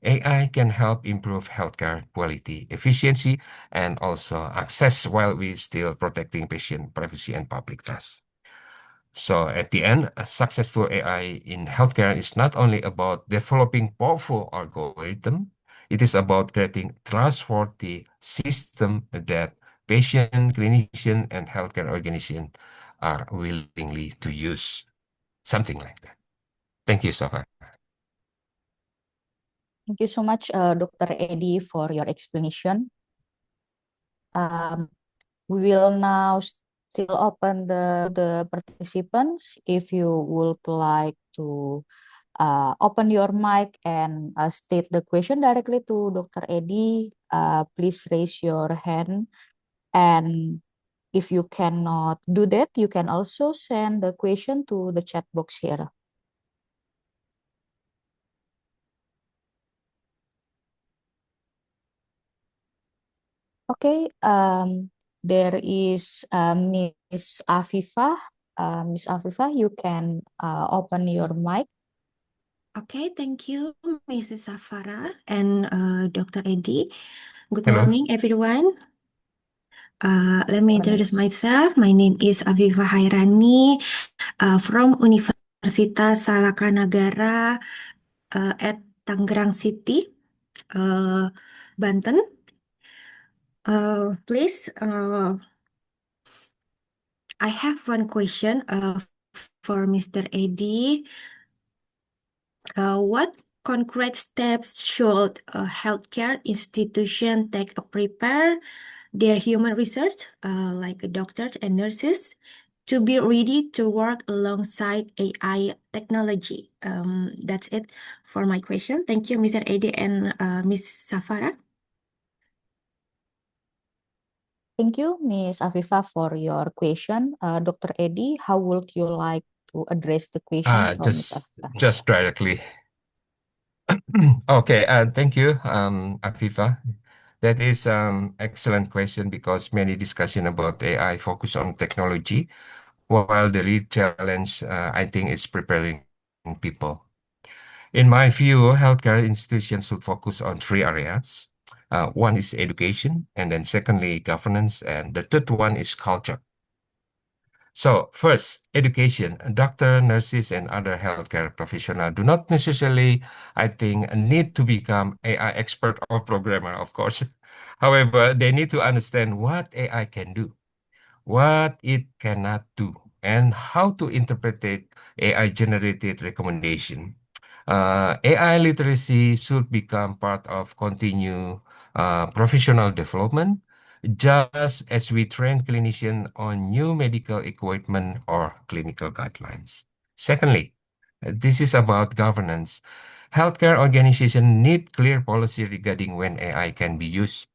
AI can help improve healthcare quality, efficiency, and also access while we still protecting patient privacy and public trust. So at the end, a successful AI in healthcare is not only about developing powerful algorithm, it is about creating trustworthy system that patient, clinician, and healthcare organization are willingly to use. Something like that. Thank you so far. Thank you so much, Dr. Eddie, for your explanation. Um, we will now still open the participants. If you would like to open your mic and state the question directly to Dr. Eddie, please raise your hand. And if you cannot do that, you can also send the question to the chat box here. Okay, there is Miss Afifah. Miss Afifah, you can open your mic. Okay, thank you, Mrs. Safara and Dr. Eddie. Good Hello. morning, everyone. Let me introduce myself. My name is Aviva Hairani from Universitas Salakanagara at Tangerang City, Banten. Please, I have one question for Mr. Eddie. What concrete steps should a healthcare institution take to prepare their human research, like doctors and nurses, to be ready to work alongside AI technology? That's it for my question. Thank you, Mr. Eddie and Ms. Safara. Thank you, Ms. Afifah, for your question. Dr. Eddie, how would you like to address the question from Ms. Afifah? Just directly. Okay, thank you, Afifa. That is excellent question because many discussion about AI focus on technology, while the real challenge, I think, is preparing people. In my view, healthcare institutions should focus on three areas. One is education, and then secondly, governance, and the third one is culture. So first, education. Doctor, nurses, and other healthcare professionals do not necessarily, I think, need to become AI expert or programmer, of course. However, they need to understand what AI can do, what it cannot do, and how to interpret AI-generated recommendation. AI literacy should become part of continued professional development, just as we train clinicians on new medical equipment or clinical guidelines. Secondly, this is about governance. Healthcare organizations need clear policy regarding when AI can be used,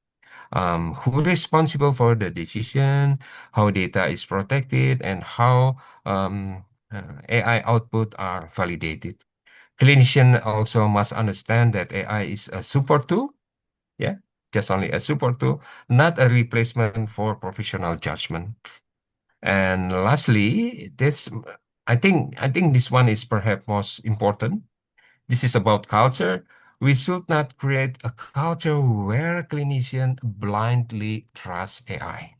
who is responsible for the decision, how data is protected, and how AI output are validated. Clinician also must understand that AI is a support tool, yeah, just only a support tool, not a replacement for professional judgment. And lastly, I think this one is perhaps most important. This is about culture. We should not create a culture where clinicians blindly trust AI,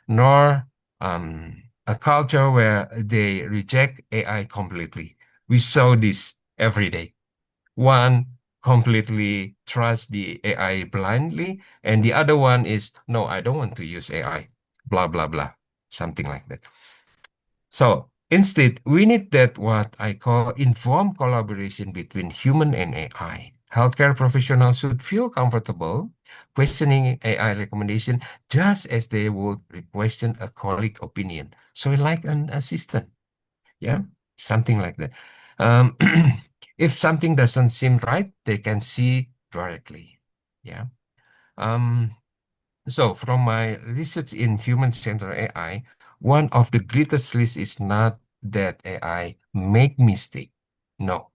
nor a culture where they reject AI completely. We saw this every day. One completely trusts the AI blindly, and the other one is, no, I don't want to use AI, blah, blah, blah, something like that. So instead, we need that what I call informed collaboration between human and AI. Healthcare professionals should feel comfortable questioning AI recommendation just as they would question a colleague opinion. So like an assistant, yeah, something like that. Um, if something doesn't seem right, they can see directly. Yeah. Um, so from my research in human-centered AI, one of the greatest risks is not that AI make mistake. No,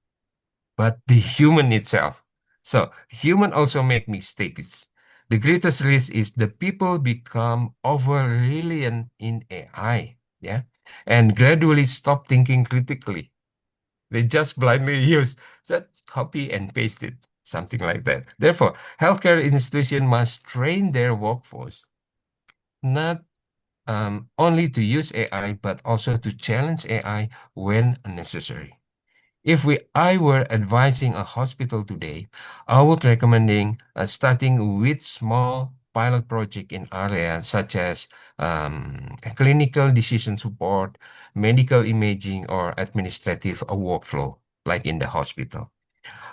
but the human itself. So human also make mistakes. The greatest risk is the people become over reliant in AI, yeah, and gradually stop thinking critically. They just blindly use that, copy and paste it, something like that. Therefore, healthcare institutions must train their workforce not only to use AI, but also to challenge AI when necessary. If I were advising a hospital today, I would recommending starting with small pilot project in areas such as clinical decision support, medical imaging, or administrative workflow, like in the hospital.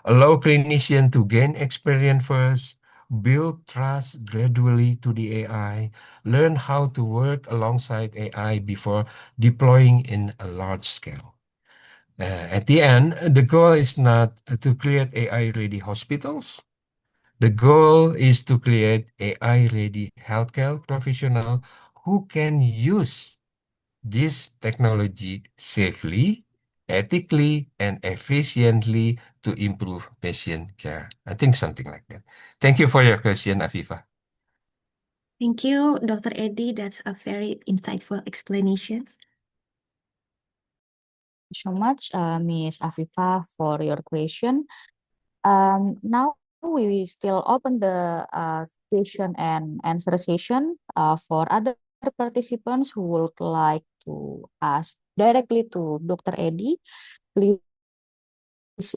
Allow clinician to gain experience first, build trust gradually to the AI, learn how to work alongside AI before deploying in a large scale. At the end, the goal is not to create AI-ready hospitals. The goal is to create AI-ready healthcare professional who can use this technology safely, ethically, and efficiently to improve patient care. I think something like that. Thank you for your question, Afifa. Thank you, Dr. Eddie. That's a very insightful explanation. So much, Miss Afifa, for your question. Now we will still open the question and answer session for other participants who would like to ask directly to Dr. Eddie. Please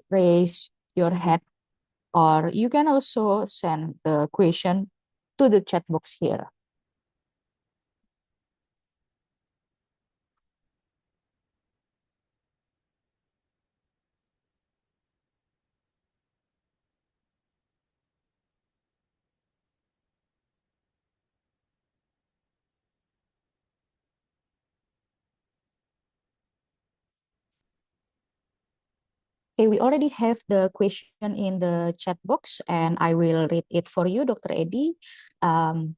raise your hand, or you can also send the question to the chat box here. Okay, we already have the question in the chat box, and I will read it for you, Dr. Eddie. Um,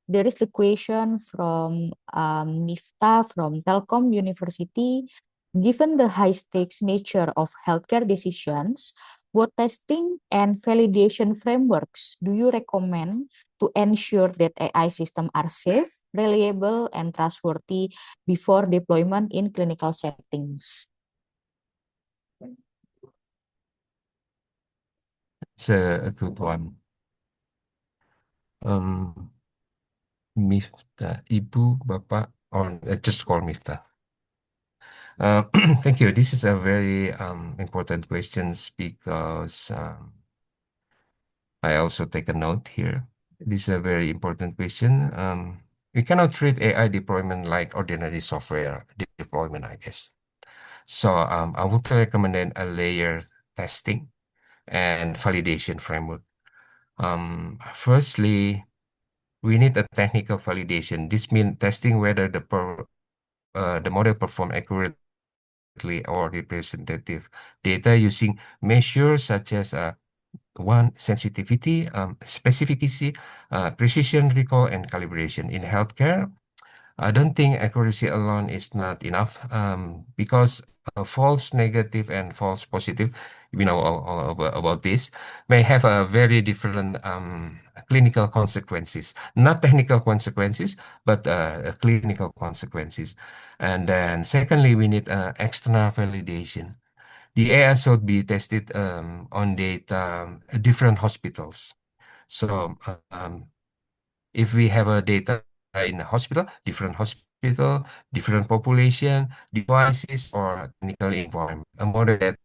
there is the question from Mifta from Telkom University. Given the high stakes nature of healthcare decisions, what testing and validation frameworks do you recommend to ensure that AI systems are safe, reliable, and trustworthy before deployment in clinical settings? It's a good one. Mifta, Ibu, Bapak, or just call Miftah. Thank you. This is a very important question because I also take a note here. This is a very important question. We cannot treat AI deployment like ordinary software deployment, I guess. So I would recommend a layer testing and validation framework. Firstly, we need a technical validation. This means testing whether the model perform accurately or representative data using measures such as one, sensitivity, specificity, precision, recall, and calibration. In healthcare, I don't think accuracy alone is not enough because false negative and false positive, we know all about this, may have a very different clinical consequences, not technical consequences, but clinical consequences. And then secondly, we need external validation. The AI should be tested on data different hospitals. So if we have a data in a hospital, different population, devices, or clinical environment, a model that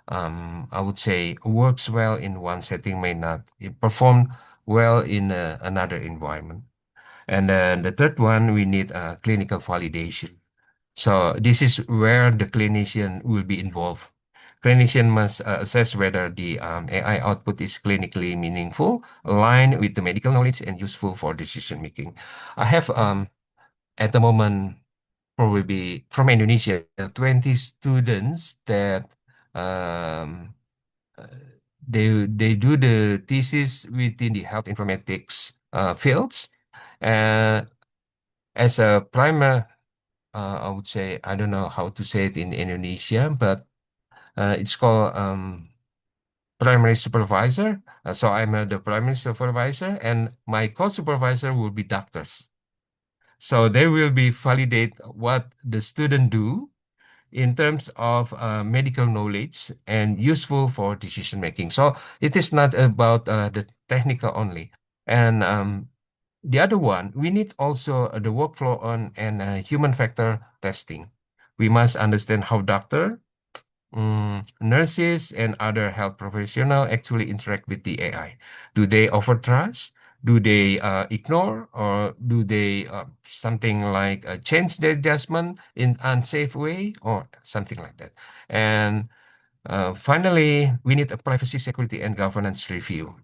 I would say works well in one setting may not perform well in another environment. And then the third one, we need clinical validation. So this is where the clinician will be involved. Clinician must assess whether the AI output is clinically meaningful, aligned with the medical knowledge, and useful for decision making. I have at the moment probably from Indonesia 20 students that um, uh, they do the thesis within the health informatics fields. Uh, as a primer, I would say, I don't know how to say it in Indonesia, but it's called primary supervisor. So I'm the primary supervisor, and my co-supervisor will be doctors. So they will be validate what the student do in terms of medical knowledge and useful for decision making. So it is not about the technical only. And the other one, we need also the workflow on and human factor testing. We must understand how doctor, nurses, and other health professionals actually interact with the AI. Do they offer trust? Do they ignore, or do they something like change their judgment in unsafe way or something like that? And finally, we need a privacy, security, and governance review.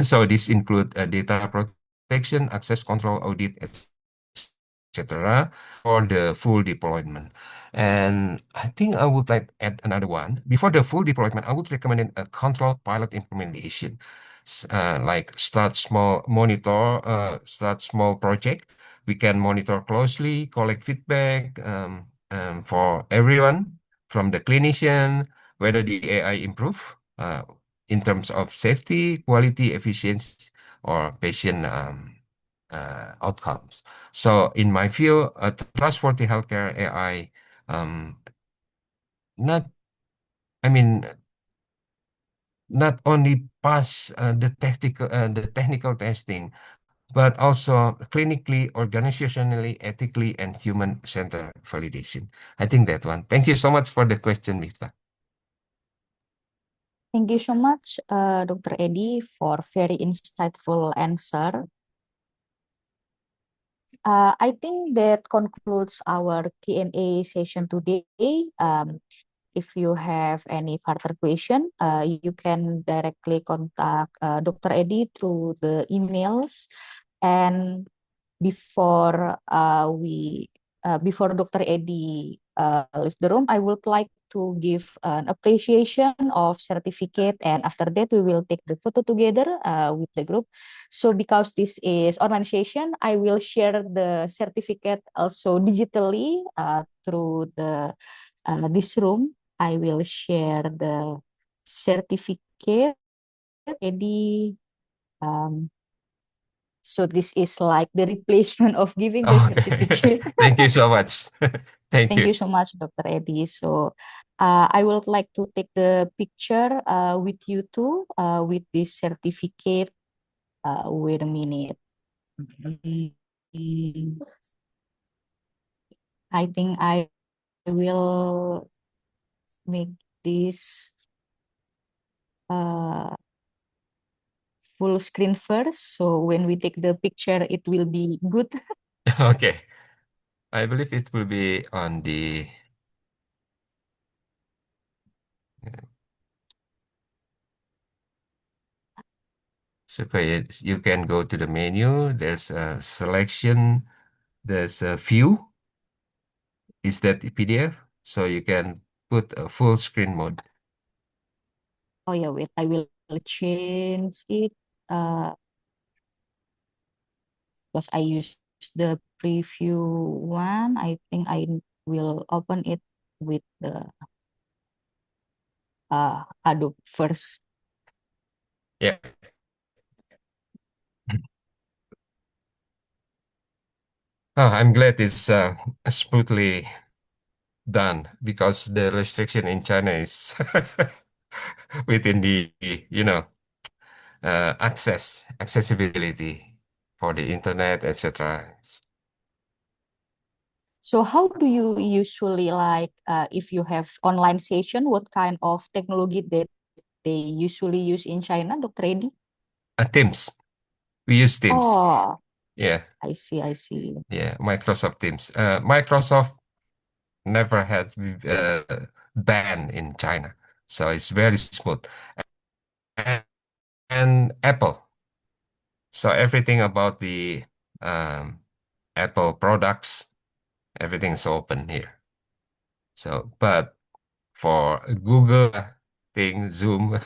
So this include data protection, access control, audit, etc. for the full deployment. And I think I would like add another one. Before the full deployment, I would recommend a controlled pilot implementation. Like start small project. We can monitor closely, collect feedback for everyone, from the clinician, whether the AI improve in terms of safety, quality, efficiency, or patient outcomes. So in my view, a trustworthy healthcare AI, not, I mean, not only pass the technical testing, but also clinically, organizationally, ethically, and human-centered validation. I think that one. Thank you so much for the question, Miftah. Thank you so much, Dr. Edi, for very insightful answer. I think that concludes our Q&A session today. If you have any further question, you can directly contact Dr. Edi through the emails. And before before Dr. Edi leaves the room, I would like to give an appreciation of certificate, and after that we will take the photo together with the group. So because this is online session, I will share the certificate also digitally through the this room. I will share the certificate. Ready. So this is like the replacement of giving the Okay. certificate. Thank you so much. Thank Thank you. you so much, Dr. Eddie. So I would like to take the picture with you too with this certificate. Wait a minute. I think I will make this full screen first. So when we take the picture, it will be good. Okay. I believe it will be on the so okay, you can go to the menu. There's a selection. There's a view. Is that the PDF? So you can put a full screen mode. Oh yeah, wait, I will change it because I use the preview one. I think I will open it with the Adobe first. Yeah. Oh, I'm glad it's smoothly done because the restriction in China is within the, accessibility for the internet, etc. So how do you usually like if you have online session, what kind of technology that they usually use in China, Dr. Edi? Teams. We use Teams. Oh, Yeah, I see, I see. yeah. Microsoft Teams. Microsoft never had ban in China, so it's very smooth. And, and Apple. So everything about the Apple products, everything's open here. So, but for Google thing, Zoom,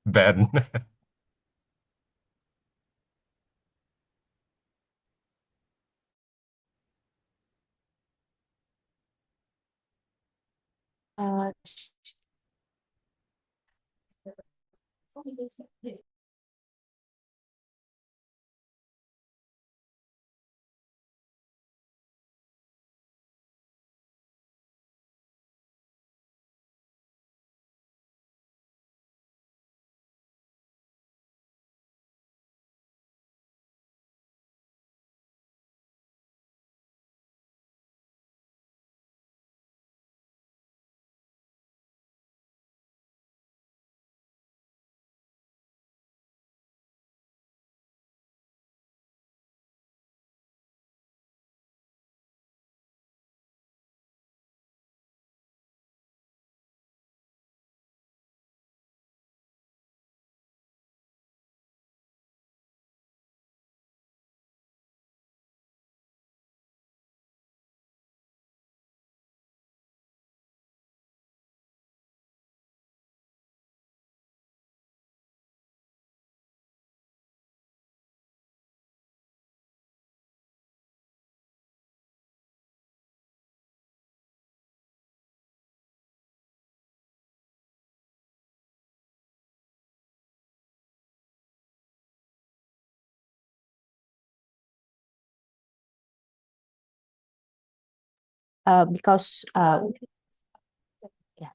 ban. Uh, because yeah,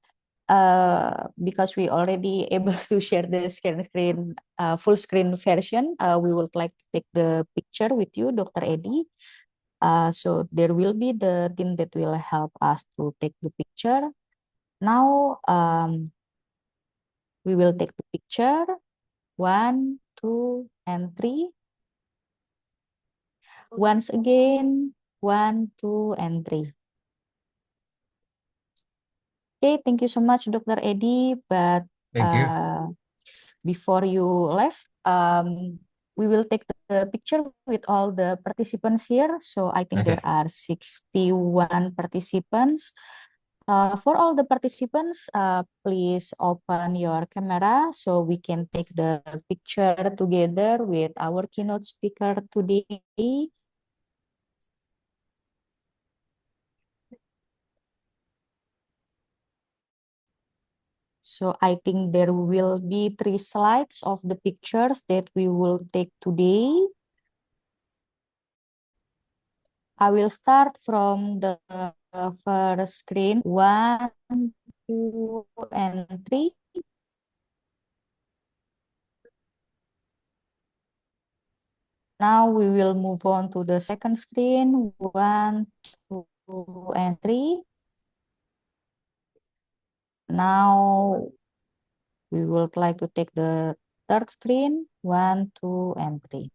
because we already able to share the screen full screen version, we would like to take the picture with you, Dr. Edi. So there will be the team that will help us to take the picture. Now, we will take the picture. 1, 2, and 3. Once again, 1, 2, and 3. Okay, thank you so much, Dr. Edi. But Thank you. before you left, we will take the picture with all the participants here. So I think there Okay. are 61 participants. For all the participants, please open your camera so we can take the picture together with our keynote speaker today. So I think there will be 3 slides of the pictures that we will take today. I will start from the first screen. 1, 2, and 3. Now we will move on to the second screen. 1, 2, and 3. Now we would like to take the third screen, 1, 2, and 3.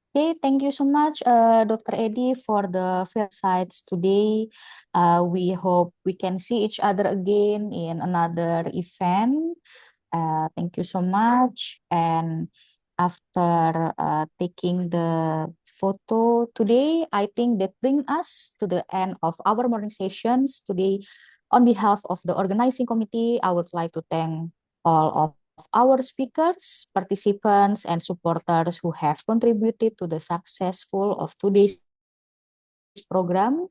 Okay, thank you so much, Dr. Eddie, for the first sites today. We hope we can see each other again in another event. Thank you so much. And after taking the photo today, I think that brings us to the end of our morning sessions today. On behalf of the organizing committee, I would like to thank all of our speakers, participants, and supporters who have contributed to the successful of today's program.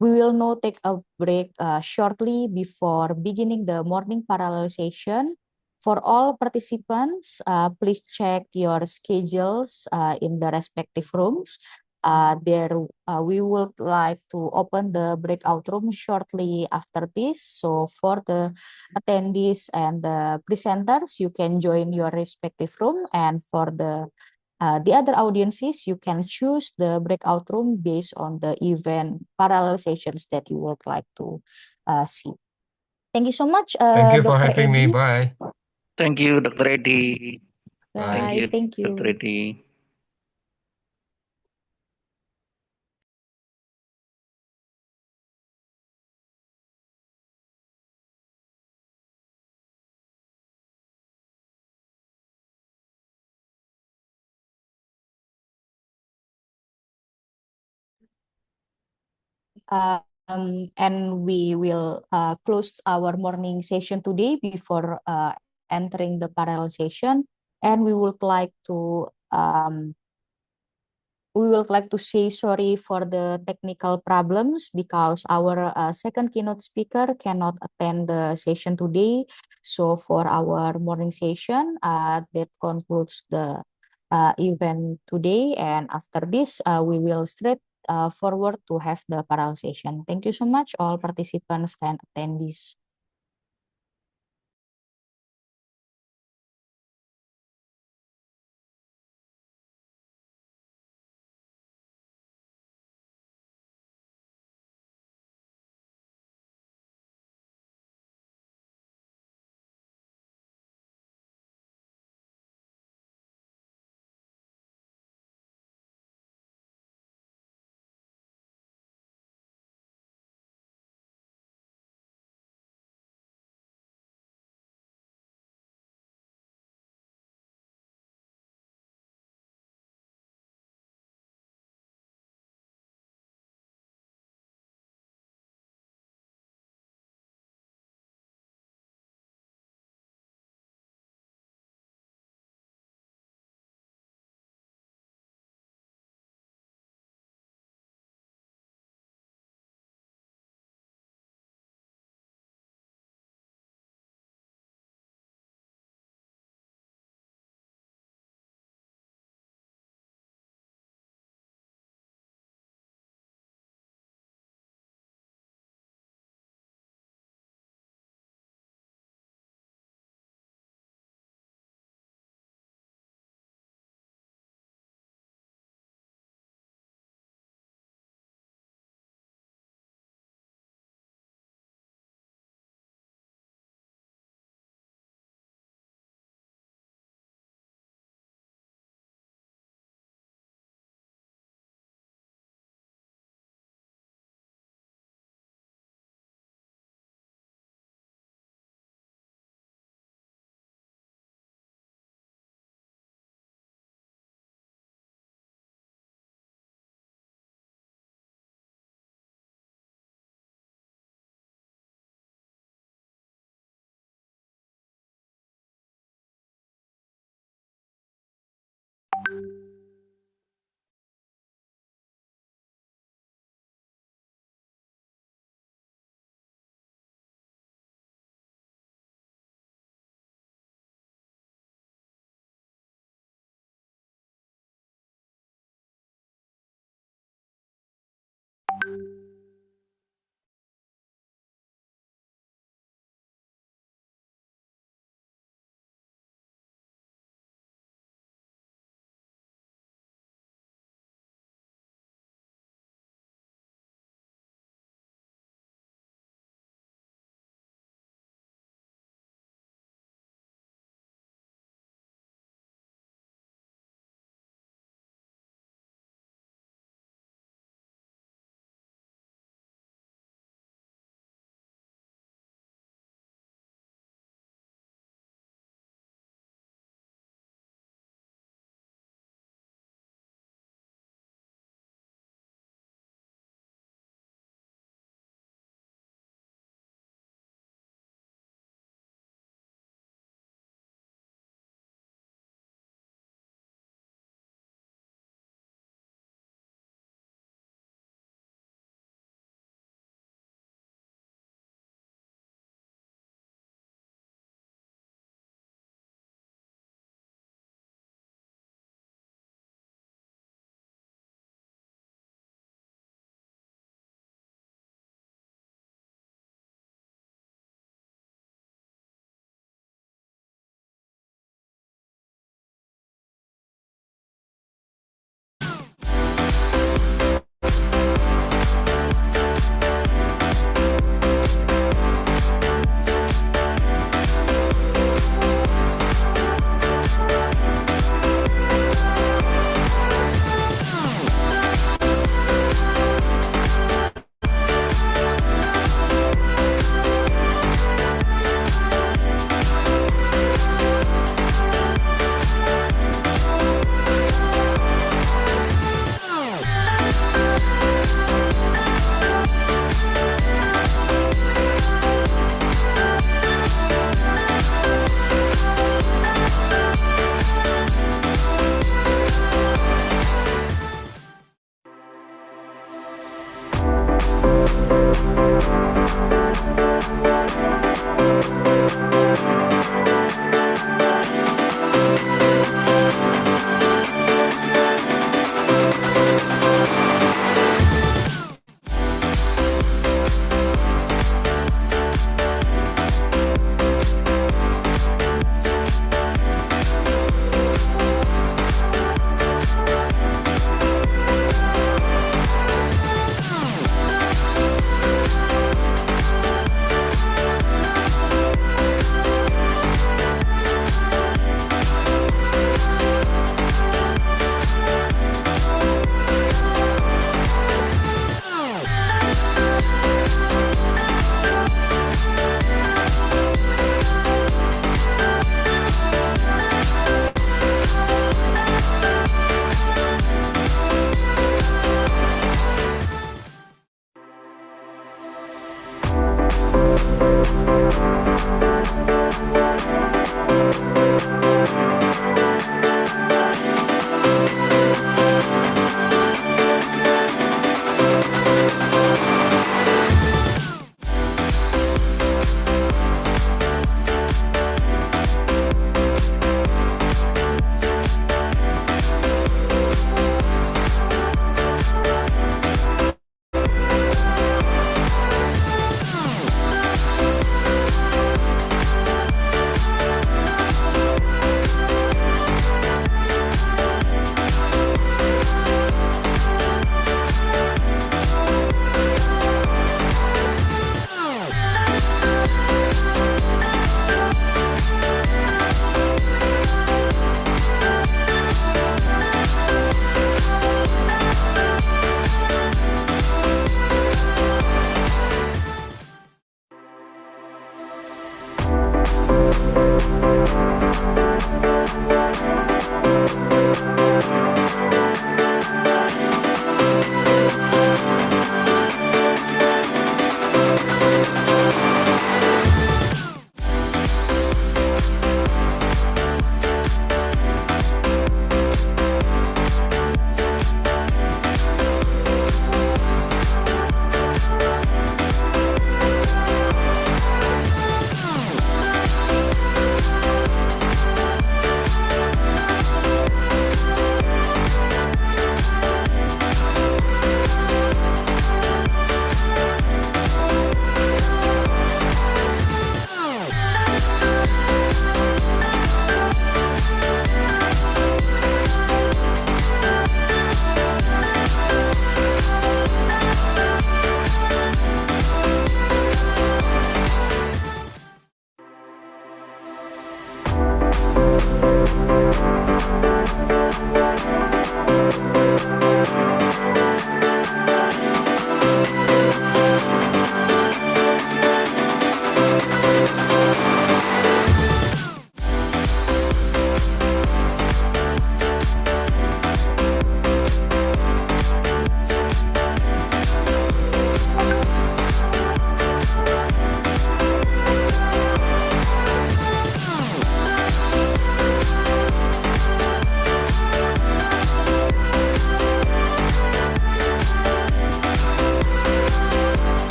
We will now take a break shortly before beginning the morning parallel session. For all participants, please check your schedules in the respective rooms. We would like to open the breakout room shortly after this. So for the attendees and the presenters, you can join your respective room. And for the other audiences, you can choose the breakout room based on the event parallel sessions that you would like to see. Thank you so much, Thank you for Dr. having me. Eddie. Bye. Thank you, Dr. Eddie. Thank Bye. you, Thank Dr. you. Eddie. And we will close our morning session today before entering the parallel session. And we would like to say sorry for the technical problems because our second keynote speaker cannot attend the session today. So for our morning session, that concludes the event today. And after this, we will straight forward to have the parallel session. Thank you so much, all participants and attendees.